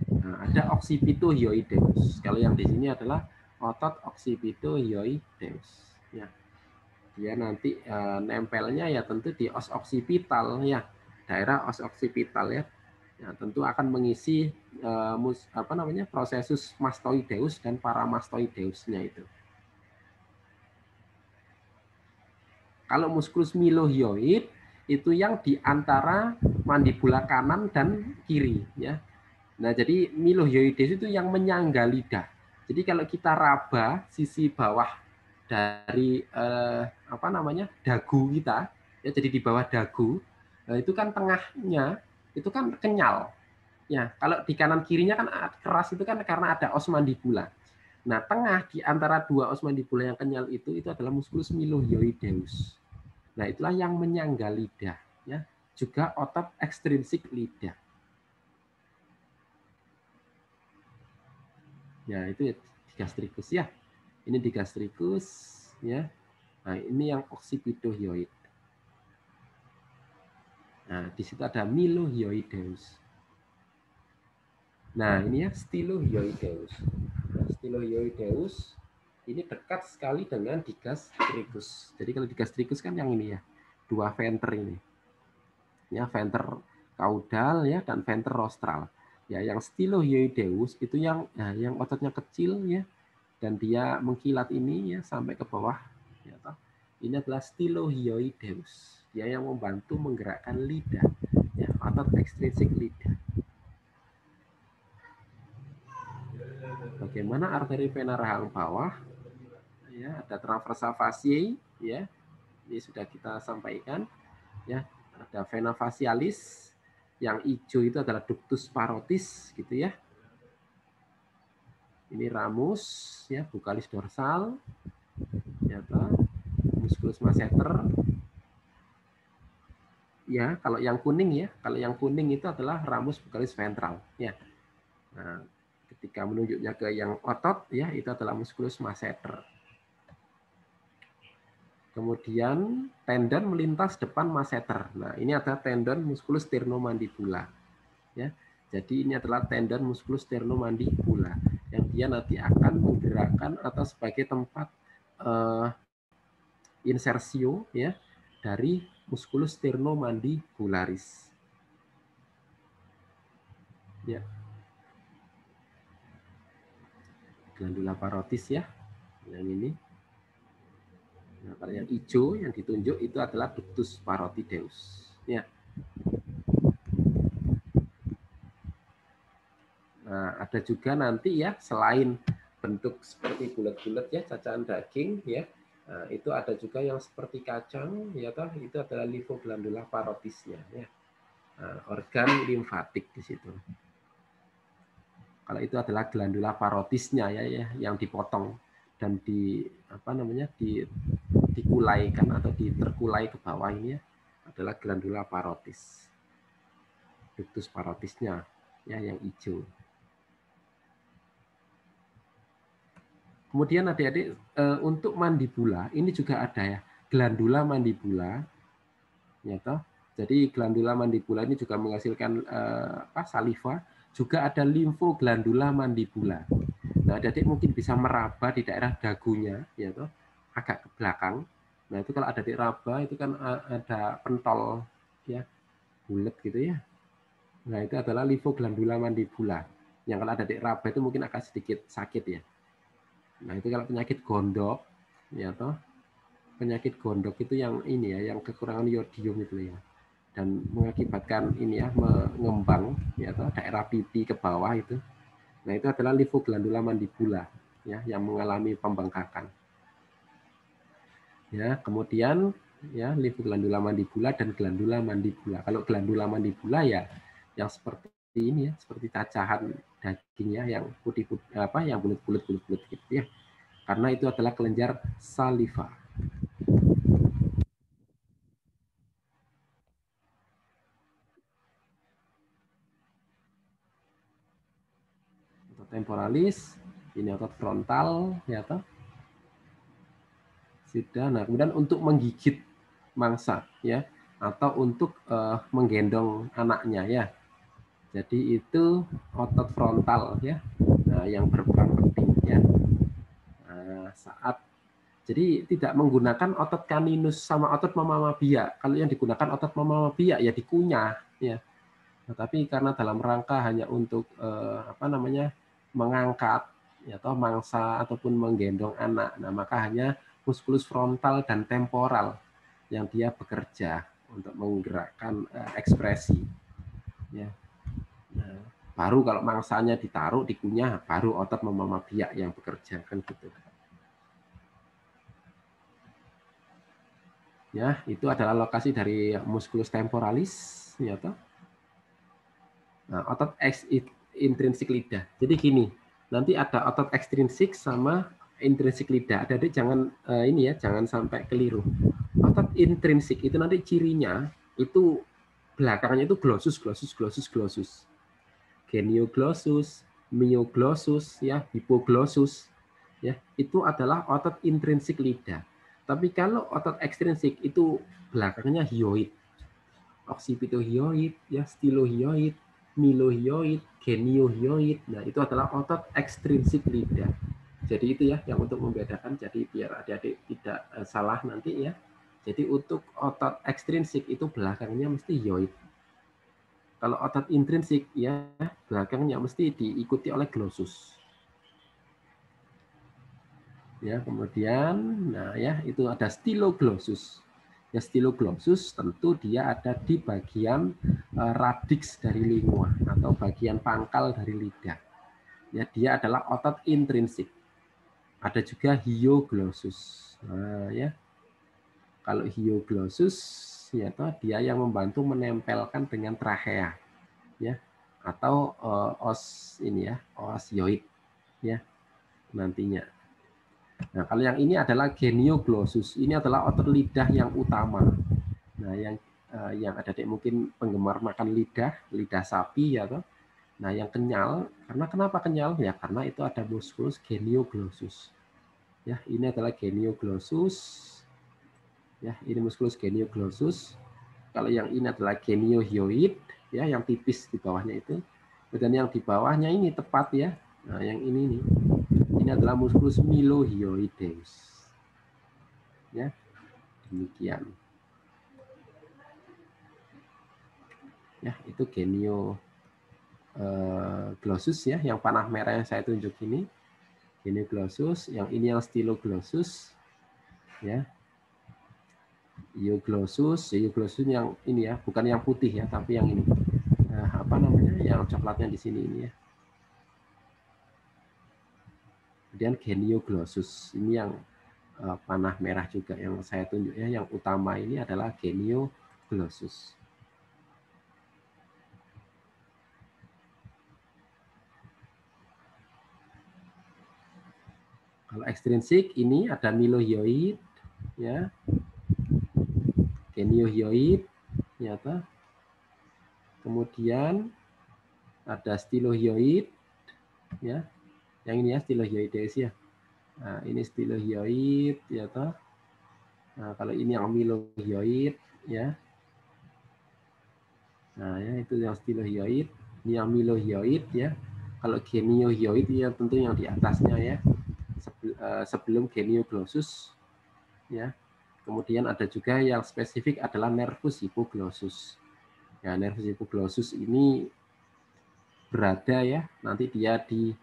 Nah, ada occipitohyoideus. Kalau yang di sini adalah otot occipitohyoideus. Ya. Dia nanti nempelnya ya tentu di os occipital ya, daerah os occipital ya. Ya, tentu akan mengisi prosesus mastoideus dan paramastoideusnya itu. Kalau musculus milohyoid itu yang di antara mandibula kanan dan kiri ya. Nah, jadi milohyoideus itu yang menyangga lidah. Jadi kalau kita raba sisi bawah dari dagu kita ya, jadi di bawah dagu itu kan tengahnya itu kan kenyal ya, kalau di kanan kirinya kan keras, itu kan karena ada os mandibula. Nah, tengah di antara 2 os mandibula yang kenyal itu adalah musculus milohyoideus. Nah, itulah yang menyangga lidah ya, juga otot ekstrinsik lidah ya, itu gastrikus ya. Ini di gastrikus ya. Nah, ini yang occipitohyoid. Nah, di situ ada mylohyoideus. Nah, ini ya stylohyoideus. Nah, stylohyoideus ini dekat sekali dengan digastricus. Jadi kalau digastricus kan yang ini ya, dua venter ini. Ya, venter caudal ya dan venter rostral. Ya, yang stylohyoideus itu yang ototnya kecil ya dan dia mengkilat ini ya sampai ke bawah ya toh. Ini adalah stylohyoideus. Dia yang membantu menggerakkan lidah, ya, otot ekstrinsik lidah. Bagaimana arteri vena rahang bawah? Ya, ada transversa fasciae, ya, ini sudah kita sampaikan. Ya, ada vena facialis, yang hijau itu adalah ductus parotis, gitu ya. Ini ramus, ya, buccalis dorsal, ya, musculus masseter. Ya, kalau yang kuning itu adalah ramus buccalis ventral, ya. Nah, ketika menunjuknya ke yang otot, ya, itu adalah musculus masseter. Kemudian tendon melintas depan masseter. Nah, ini ada tendon musculus sternomandibula, ya. Jadi ini adalah tendon musculus sternomandibula yang dia nanti akan menggerakkan atau sebagai tempat insersio, ya, dari musculus sternomandibularis. Ya. Glandula parotis ya, yang ini. Nah, kalau yang hijau yang ditunjuk itu adalah ductus parotideus. Ya. Nah, ada juga nanti ya selain bentuk seperti bulat-bulat ya cacahan daging ya, nah, itu ada juga yang seperti kacang ya toh, itu adalah limfoglandula parotisnya ya. Nah, organ limfatik di situ. Kalau itu adalah glandula parotisnya ya yang dipotong dan dikulaikan atau terkulai ke bawah ini ya, adalah glandula parotis. Ductus parotisnya ya yang hijau. Kemudian adik-adik untuk mandibula ini juga ada ya, glandula mandibula ya toh. Jadi glandula mandibula ini juga menghasilkan saliva, juga ada limfoglandula mandibula. Nah, adik-adik mungkin bisa meraba di daerah dagunya ya toh, agak ke belakang. Nah, itu kalau adik raba itu kan ada pentol ya, bulat gitu ya. Nah, itu adalah limfoglandula mandibula. Yang kalau adik raba itu mungkin agak sedikit sakit ya. Nah, itu kalau penyakit gondok, ya toh, penyakit gondok itu yang ini ya, yang kekurangan yodium itu ya, dan mengakibatkan ini ya, mengembang, ya toh, daerah pipi ke bawah itu. Nah, itu adalah limfoglandula mandibula, ya, yang mengalami pembengkakan. Ya, kemudian ya limfoglandula mandibula dan glandula mandibula. Kalau glandula mandibula ya, yang seperti ini ya, seperti cacahan dagingnya yang putih-putih yang bulat-bulat gitu ya. Karena itu adalah kelenjar saliva. Otot temporalis, ini otot frontal ya toh. Sudah. Nah, kemudian untuk menggigit mangsa ya atau untuk menggendong anaknya ya. Jadi itu otot frontal ya, nah, yang berperan penting ya. Nah, jadi tidak menggunakan otot caninus sama otot mamamabia. Kalau yang digunakan otot mamamabia ya dikunyah ya. Nah, tapi karena dalam rangka hanya untuk mengangkat ya atau mangsa ataupun menggendong anak, nah maka hanya muskulus frontal dan temporal yang dia bekerja untuk menggerakkan ekspresi ya. Nah, baru kalau mangsanya ditaruh dikunyah, baru otot mamamabia yang bekerja kan gitu. Ya, itu adalah lokasi dari musculus temporalis ya toh. Nah, otot intrinsik lidah. Jadi gini, nanti ada otot ekstrinsik sama intrinsik lidah. Adik-adik jangan jangan sampai keliru. Otot intrinsik itu nanti cirinya itu belakangnya itu glossus. Genioglossus, myoglossus, ya, hipoglossus. ya, itu adalah otot intrinsik lidah. Tapi kalau otot ekstrinsik itu belakangnya hyoid, occipitohyoid, ya, stylohyoid, mylohyoid, geniohyoid. Nah, itu adalah otot ekstrinsik lidah. Jadi itu ya yang untuk membedakan. Jadi biar adik-adik tidak salah nanti ya. Jadi untuk otot ekstrinsik itu belakangnya mesti hyoid. Kalau otot intrinsik ya belakangnya mesti diikuti oleh glossus. Ya, kemudian nah ya itu ada styloglossus. Ya, styloglossus tentu dia ada di bagian radix dari lingua atau bagian pangkal dari lidah. Ya, dia adalah otot intrinsik. Ada juga hyoglossus. Nah, ya. Kalau hyoglossus ya dia yang membantu menempelkan dengan trachea, ya, atau os ini ya, os hyoid ya nantinya. Nah, kalau yang ini adalah genioglossus. Ini adalah otot lidah yang utama. Nah, yang ada mungkin penggemar makan lidah sapi ya toh. Nah, yang kenyal, karena kenapa kenyal? Ya karena itu ada musculus genioglossus. Ya, ini adalah genioglossus. Ya, ini musculus genioglossus. Kalau yang ini adalah geniohyoid, ya, yang tipis di bawahnya itu. Dan yang di bawahnya ini tepat ya. Nah, yang ini nih. Ini adalah musculus mylohyoideus. Ya, demikian. Ya, itu genioglossus ya, yang panah merah yang saya tunjuk ini. Genioglossus, yang ini yang styloglossus. Ya. Hyoglossus yang ini ya, bukan yang putih ya, tapi yang ini. Apa namanya? Yang coklatnya di sini ini ya. Kemudian genioglossus, ini yang panah merah juga yang saya tunjuk ya, yang utama ini adalah genioglossus. Kalau ekstrinsik ini ada mylohyoid ya. Geniohyoid ya toh. Kemudian ada stylohyoid ya. Yang ini ya stylohyoideus ya. Nah, ini stylohyoid ya toh. Nah, kalau ini yang mylohyoid ya. Nah, ya itu yang stylohyoid, ini yang mylohyoid ya. Kalau geniohyoid ya tentu yang di atasnya ya. Sebelum genioglossus ya. Kemudian ada juga yang spesifik adalah nervus hypoglossus. Ya, nervus hypoglossus ini berada ya, nanti dia di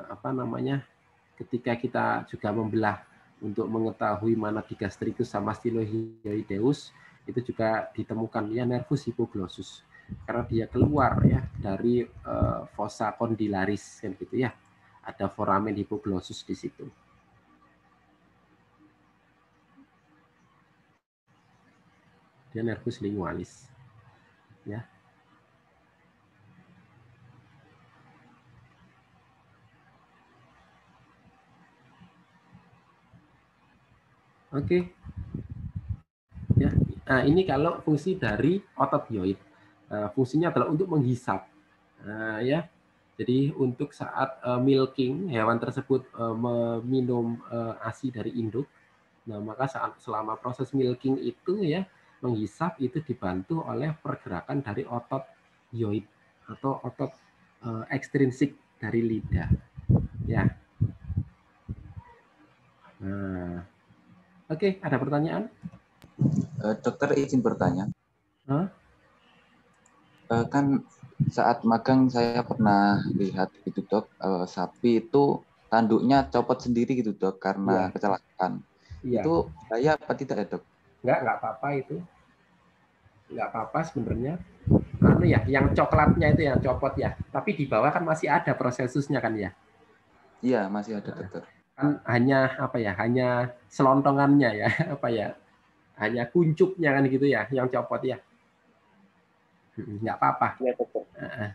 apa namanya? Ketika kita juga membelah untuk mengetahui mana digastricus sama stylohyoideus, itu juga ditemukan ya nervus hypoglossus karena dia keluar ya dari fossa condylaris kan gitu ya. Ada foramen hypoglossus di situ. Dia nervus lingualis. Ya. Oke. Ya. Nah, ini kalau fungsi dari otot hyoid. Fungsinya adalah untuk menghisap. Ya. Jadi untuk saat milking, hewan tersebut meminum ASI dari induk. Nah, maka selama proses milking itu ya, menghisap itu dibantu oleh pergerakan dari otot hyoid atau otot ekstrinsik dari lidah. Ya. Nah, oke, ada pertanyaan? Dokter izin bertanya. Huh? Kan saat magang saya pernah lihat gitu dok, sapi itu tanduknya copot sendiri gitu dok karena kecelakaan. Iya. Itu bahaya apa tidak ya dok? Nggak apa-apa itu. Nggak apa-apa sebenarnya. Anu ya, yang coklatnya itu yang copot ya. Tapi di bawah kan masih ada prosesusnya kan ya. Iya masih ada dokter. Kan hanya apa ya, hanya selontongannya ya, apa ya, hanya kuncupnya kan gitu ya, yang copot ya. Nggak apa-apa.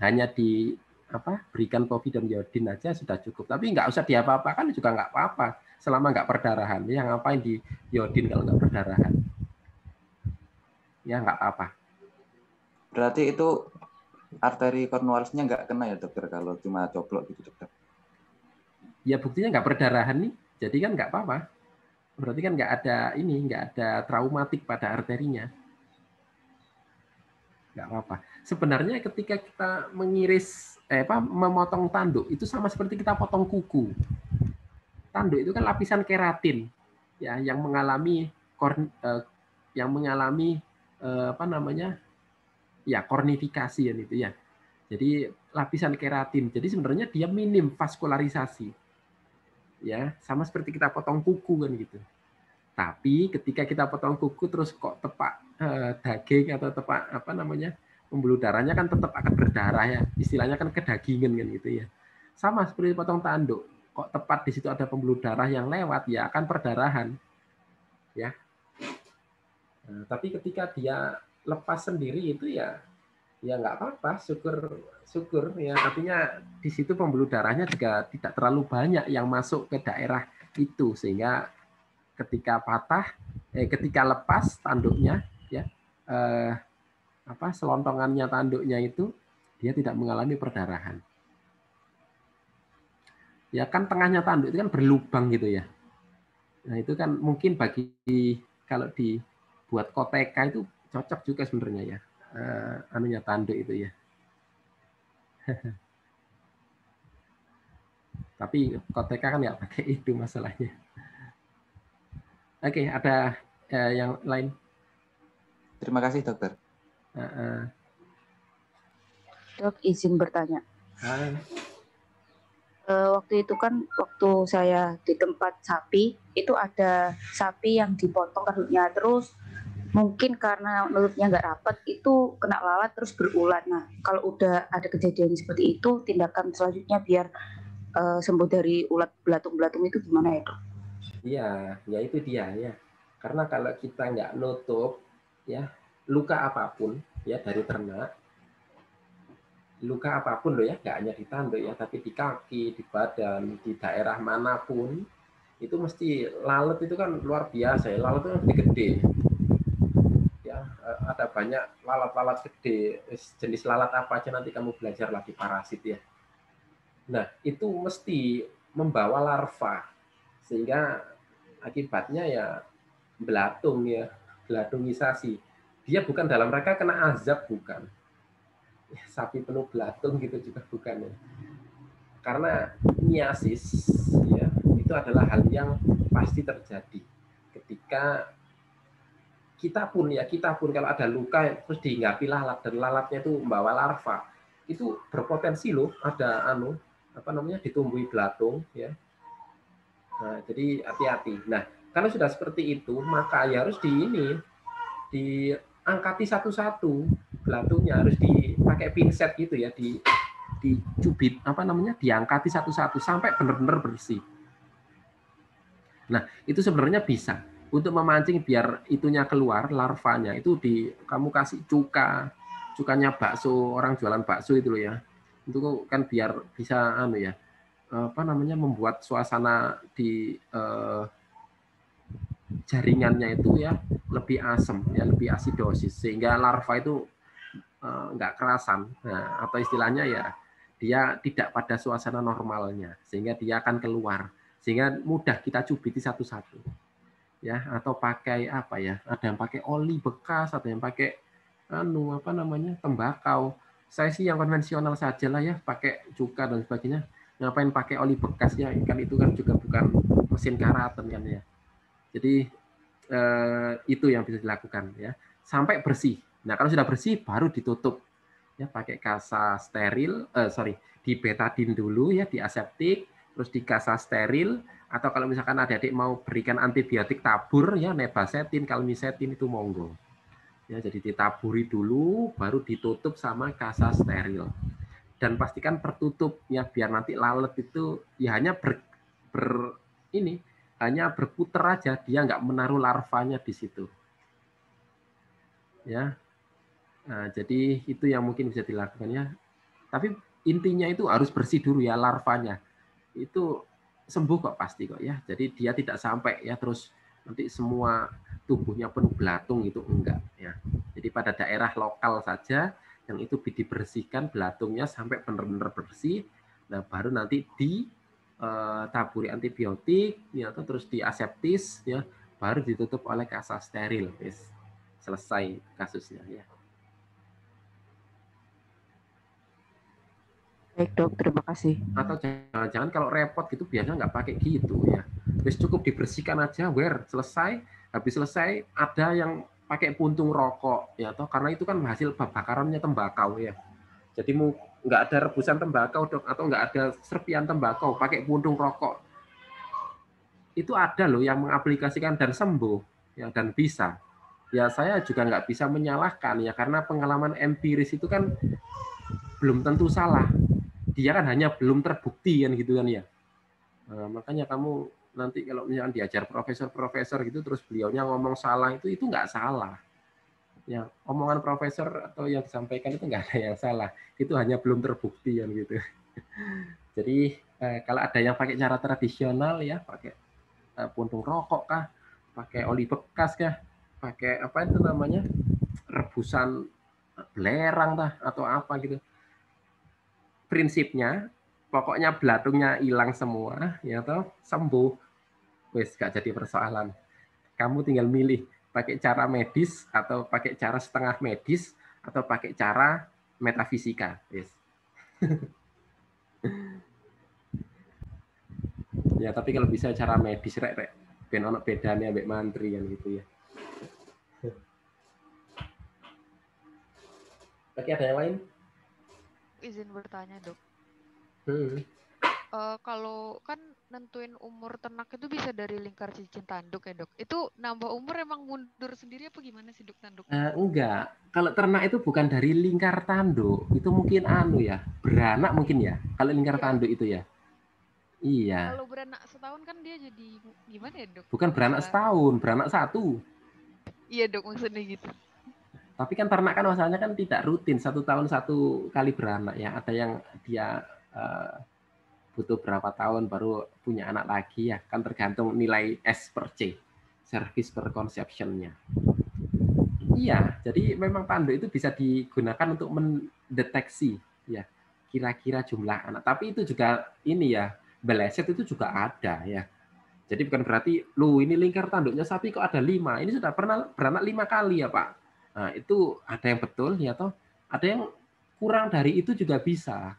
Hanya di apa berikan povidon iodin aja sudah cukup. Tapi nggak usah diapa-apakan juga nggak apa-apa selama nggak perdarahan. Ya ngapain di iodin kalau nggak perdarahan? Ya nggak apa-apa. Berarti itu arteri cornualisnya nggak kena ya dokter kalau cuma coplok gitu dokter? Ya buktinya nggak perdarahan nih, jadi kan nggak apa-apa. Berarti kan nggak ada traumatik pada arterinya. Nggak apa-apa. Sebenarnya ketika kita memotong tanduk itu sama seperti kita potong kuku. Tanduk itu kan lapisan keratin, ya, yang mengalami kornifikasi ya itu ya. Jadi lapisan keratin. Jadi sebenarnya dia minim vaskularisasi. Ya, sama seperti kita potong kuku kan gitu. Tapi ketika kita potong kuku terus kok tepak daging atau tepak pembuluh darahnya kan tetap akan berdarah ya. Istilahnya kan kedagingan kan gitu ya. Sama seperti potong tanduk. Kok tepat di situ ada pembuluh darah yang lewat ya akan perdarahan. Ya. Nah, tapi ketika dia lepas sendiri itu ya nggak apa-apa, syukur ya, artinya di situ pembuluh darahnya juga tidak terlalu banyak yang masuk ke daerah itu sehingga ketika ketika lepas tanduknya ya selontongannya tanduknya itu dia tidak mengalami perdarahan. Ya kan tengahnya tanduk itu kan berlubang gitu ya. Nah itu kan mungkin kalau dibuat koteka itu cocok juga sebenarnya ya. Tanduk itu ya. Tapi koteka kan nggak pakai itu masalahnya. Oke, ada yang lain? Terima kasih, dokter. Dok, izin bertanya. Waktu itu kan, waktu saya di tempat sapi, itu ada sapi yang dipotong rambutnya, terus mungkin karena nurutnya nggak rapat, itu kena lalat terus berulat. Nah, kalau udah ada kejadian seperti itu, tindakan selanjutnya biar sembuh dari ulat belatung-belatung itu gimana ya, Dok? Iya, ya itu dia ya. Karena kalau kita nggak nutup, ya luka apapun ya dari ternak, luka apapun loh ya, nggak hanya di tanduk ya, tapi di kaki, di badan, di daerah manapun, itu mesti lalat itu kan luar biasa ya. Lalat itu kan gede. Ya, ada banyak lalat-lalat gede, jenis lalat apa aja nanti kamu belajar lagi parasit ya. Nah, itu mesti membawa larva, sehingga akibatnya ya belatung ya, belatungisasi. Dia bukan dalam rangka kena azab, bukan. Sapi penuh belatung gitu juga bukan ya. Karena miasis ya itu adalah hal yang pasti terjadi ketika kita pun kalau ada luka terus dihinggapi lalat dan lalatnya itu membawa larva, itu berpotensi loh ada ditumbuhi belatung ya. Nah, jadi hati-hati. Nah, kalau sudah seperti itu maka ya harus diangkati satu-satu. Belatungnya harus dipakai pinset gitu ya, dicubit diangkati satu-satu sampai benar-benar bersih. Nah, itu sebenarnya bisa untuk memancing biar itunya keluar larvanya itu kamu kasih cukanya bakso, orang jualan bakso itu loh ya. Itu kan biar bisa membuat suasana di jaringannya itu ya lebih asam ya, lebih asidosis sehingga larva itu nggak kerasan, nah, atau istilahnya ya dia tidak pada suasana normalnya sehingga dia akan keluar sehingga mudah kita cubiti satu-satu ya, atau pakai ada yang pakai oli bekas, ada yang pakai tembakau. Saya sih yang konvensional saja lah ya, pakai cuka dan sebagainya. Ngapain pakai oli bekas ya, kan itu kan juga bukan mesin karaten kan ya. Jadi itu yang bisa dilakukan ya sampai bersih. Nah, kalau sudah bersih baru ditutup ya pakai kasa steril, di betadin dulu ya, di aseptik, terus di kasa steril, atau kalau misalkan adik-adik mau berikan antibiotik tabur ya, nebasetin, kalmisetin itu monggo. Ya, jadi ditaburi dulu baru ditutup sama kasa steril. Dan pastikan tertutup ya biar nanti lalat itu ya hanya hanya berputar aja, dia nggak menaruh larvanya di situ. Ya. Nah, jadi itu yang mungkin bisa dilakukan ya. Tapi intinya itu harus bersih dulu ya larvanya. Itu sembuh kok pasti kok ya. Jadi dia tidak sampai ya terus nanti semua tubuhnya penuh belatung, itu enggak ya. Jadi pada daerah lokal saja yang itu dibersihkan belatungnya sampai benar-benar bersih. Nah, baru nanti taburi antibiotik, ya, terus diaseptis, ya, baru ditutup oleh kasa steril. Selesai kasusnya, ya. Baik dok, terima kasih. Atau jangan-jangan kalau repot gitu biasanya nggak pakai gitu, ya. Wis cukup dibersihkan aja, selesai. Habis selesai ada yang pakai puntung rokok, ya, toh karena itu kan hasil bakarannya tembakau, ya. Jadi nggak ada rebusan tembakau dok, atau nggak ada serpian tembakau, pakai puntung rokok. Itu ada loh yang mengaplikasikan dan sembuh, ya, dan bisa. Ya saya juga nggak bisa menyalahkan, ya, karena pengalaman empiris itu kan belum tentu salah. Dia kan hanya belum terbukti kan gitu kan, ya. Makanya kamu nanti kalau misalnya diajar profesor-profesor gitu terus beliaunya ngomong salah, itu nggak salah. Ya, omongan profesor atau yang disampaikan itu nggak ada yang salah. Itu hanya belum terbukti kan gitu. Jadi kalau ada yang pakai cara tradisional, ya, pakai puntung rokok kah, pakai oli bekas kah, pakai apa itu namanya, rebusan belerang tah atau apa gitu. Prinsipnya pokoknya belatungnya hilang semua, ya toh, sembuh, wes gak jadi persoalan. Kamu tinggal milih pakai cara medis atau pakai cara setengah medis atau pakai cara metafisika, yes. Ya tapi kalau bisa cara medis rek ben ono bedane ambek mantri kan gitu, ya. Oke, ada yang lain? Izin bertanya dok. Kalau kan nentuin umur ternak itu bisa dari lingkar cincin tanduk ya dok. Itu nambah umur emang mundur sendiri apa gimana sih dok tanduk? Enggak. Kalau ternak itu bukan dari lingkar tanduk. Itu mungkin ya, beranak mungkin ya. Kalau lingkar tanduk itu ya. Iya. Kalau beranak setahun kan dia jadi gimana ya dok? Bukan beranak setahun, beranak satu. Iya dok, maksudnya gitu. Tapi kan ternak kan masalahnya kan tidak rutin 1 tahun 1 kali beranak, ya. Ada yang dia butuh berapa tahun baru punya anak lagi, ya. Kan tergantung nilai S per C, service per conception-nya. Iya, jadi memang tanduk itu bisa digunakan untuk mendeteksi, ya, kira-kira jumlah anak. Tapi itu juga ini, ya, beleset itu juga ada, ya. Jadi bukan berarti, lu ini lingkar tanduknya sapi kok ada 5, ini sudah pernah beranak 5 kali ya Pak. Nah itu ada yang betul, ya toh, ada yang kurang dari itu juga bisa.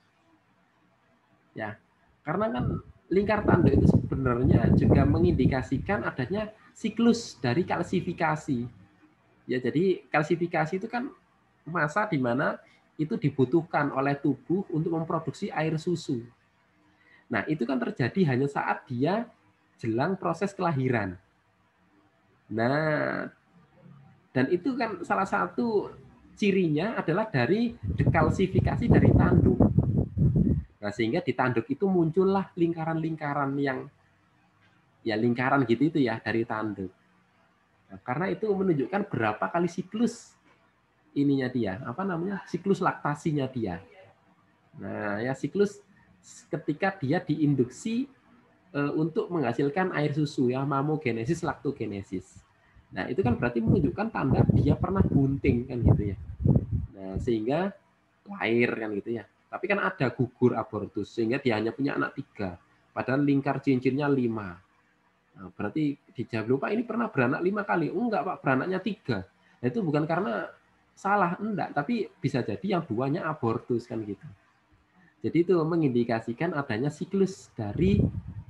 Ya, karena kan lingkar tanduk itu sebenarnya juga mengindikasikan adanya siklus dari kalsifikasi. Ya, jadi kalsifikasi itu kan masa di mana itu dibutuhkan oleh tubuh untuk memproduksi air susu. Nah, itu kan terjadi hanya saat dia jelang proses kelahiran. Nah, dan itu kan salah satu cirinya adalah dari dekalsifikasi dari tanduk. Nah, sehingga di tanduk itu muncullah lingkaran-lingkaran yang, ya, lingkaran gitu itu ya dari tanduk. Nah, karena itu menunjukkan berapa kali siklus ininya dia, apa namanya, siklus laktasinya dia. Nah, ya, siklus ketika dia diinduksi untuk menghasilkan air susu, ya, mamogenesis, laktogenesis. Nah, itu kan berarti menunjukkan tanda dia pernah bunting kan gitu ya. Nah, sehingga lahir kan gitu ya. Tapi kan ada gugur abortus sehingga dia hanya punya anak 3, padahal lingkar cincinnya 5. Nah, berarti dijawab, lupa ini pernah beranak 5 kali. Enggak Pak, beranaknya 3. Nah, itu bukan karena salah, enggak, tapi bisa jadi yang 2-nya abortus kan gitu. Jadi itu mengindikasikan adanya siklus dari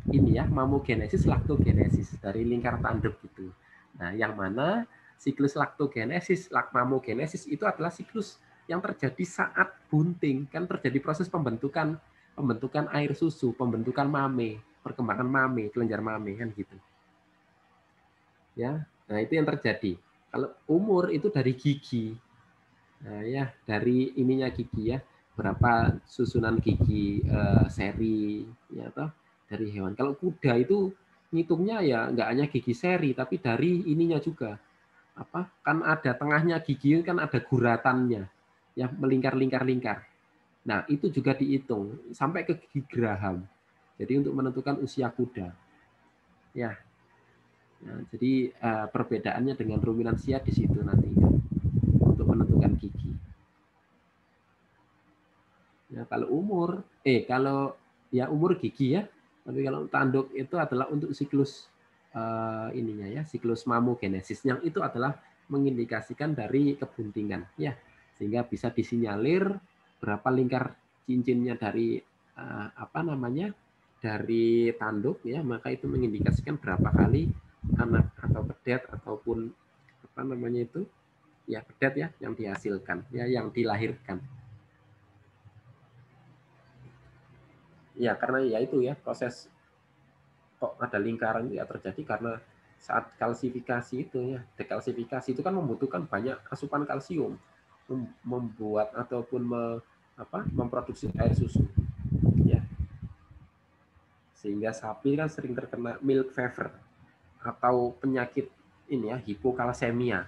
ini ya, mamogenesis, laktogenesis dari lingkar tanduk itu. Nah, yang mana siklus laktogenesis, mamogenesis itu adalah siklus yang terjadi saat bunting, kan terjadi proses pembentukan air susu, pembentukan mame, perkembangan mame, kelenjar mame kan gitu. Ya, nah itu yang terjadi. Kalau umur itu dari gigi. Nah, ya, dari ininya gigi ya, berapa susunan gigi seri ya toh dari hewan. Kalau kuda itu ngitungnya ya nggak hanya gigi seri tapi dari ininya juga. Apa? Kan ada tengahnya gigi kan ada guratannya yang melingkar-lingkar-lingkar. Nah, itu juga dihitung sampai ke gigi geraham. Jadi untuk menentukan usia kuda. Ya. Nah, jadi perbedaannya dengan ruminansia di situ nantinya untuk menentukan gigi. Ya, kalau umur ya umur gigi ya, Tapi kalau tanduk itu adalah untuk siklus ininya ya, siklus mamogenesis yang itu adalah mengindikasikan dari kebuntingan ya, sehingga bisa disinyalir berapa lingkar cincinnya dari apa namanya dari tanduk ya, maka itu mengindikasikan berapa kali anak atau pedet ataupun apa namanya itu ya pedet ya yang dihasilkan ya, yang dilahirkan. Ya karena ya itu ya proses kok ada lingkaran ya terjadi karena saat kalsifikasi itu ya, dekalsifikasi itu kan membutuhkan banyak asupan kalsium membuat ataupun memproduksi air susu ya, sehingga sapi kan sering terkena milk fever atau penyakit ini ya, hipokalsemia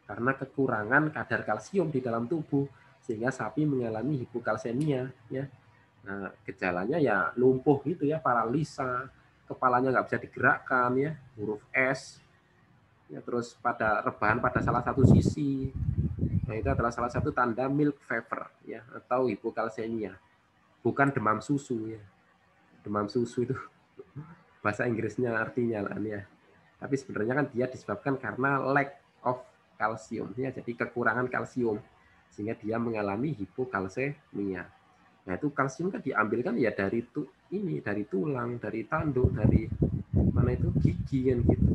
karena kekurangan kadar kalsium di dalam tubuh, sehingga sapi mengalami hipokalsemia ya. Nah, gejalanya ya lumpuh gitu ya, paralisa, kepalanya nggak bisa digerakkan ya, huruf S ya, terus pada rebahan pada salah satu sisi. Nah, itu adalah salah satu tanda milk fever ya, atau hipokalsemia, bukan demam susu ya. Demam susu itu bahasa Inggrisnya artinya lah ya, tapi sebenarnya kan dia disebabkan karena lack of kalsium ya, jadi kekurangan kalsium sehingga dia mengalami hipokalsemia. Nah, itu kalsium kan diambil kan ya dari dari tulang, dari tanduk, dari mana itu gigi kan gitu.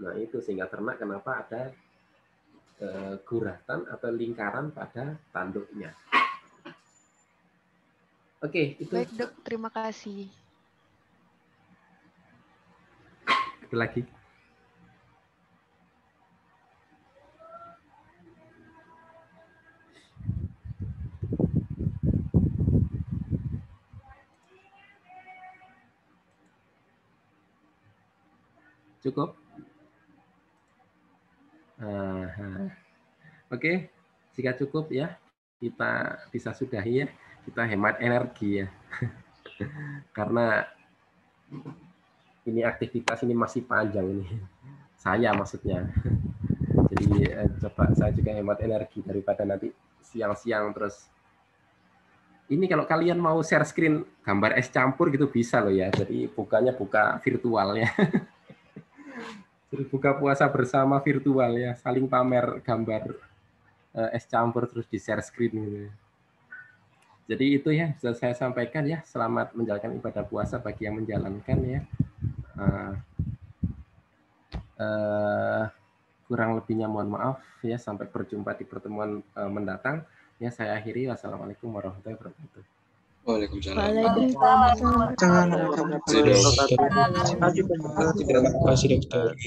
Nah, itu sehingga ternak kenapa ada guratan atau lingkaran pada tanduknya. Oke, itu. Baik, Dok, terima kasih. Ada lagi. Cukup? Oke, jika cukup ya, kita bisa sudahi ya. Kita hemat energi ya. Karena ini aktivitas ini masih panjang ini. Saya maksudnya. Jadi coba saya juga hemat energi daripada nanti siang-siang terus. Ini kalau kalian mau share screen gambar es campur gitu bisa loh ya. Jadi buka virtual ya. Jadi buka puasa bersama virtual ya, saling pamer gambar es campur terus di share screen gitu. Jadi itu ya bisa saya sampaikan ya. Selamat menjalankan ibadah puasa bagi yang menjalankan ya. Kurang lebihnya mohon maaf ya. Sampai berjumpa di pertemuan mendatang. Ya saya akhiri. Wassalamualaikum warahmatullahi wabarakatuh. Waalaikumsalam. Terima kasih dokter.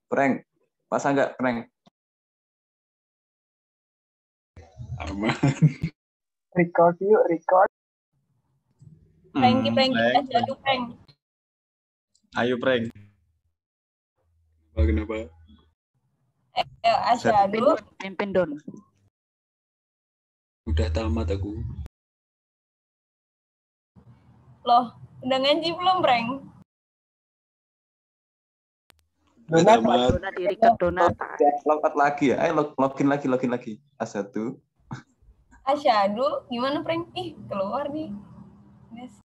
Prank. Masa enggak prank? Aman. Record yuk, record. Prank aja, prank. Ayo prank. Kenapa? Asyadu. Pimpin Don. Udah tamat aku. Loh, udah ngaji belum, prank? Donat diri ke donat. Login lagi ya. Ayo login lagi. A1. Asyadu, gimana prank? Ih, keluar nih. Yes.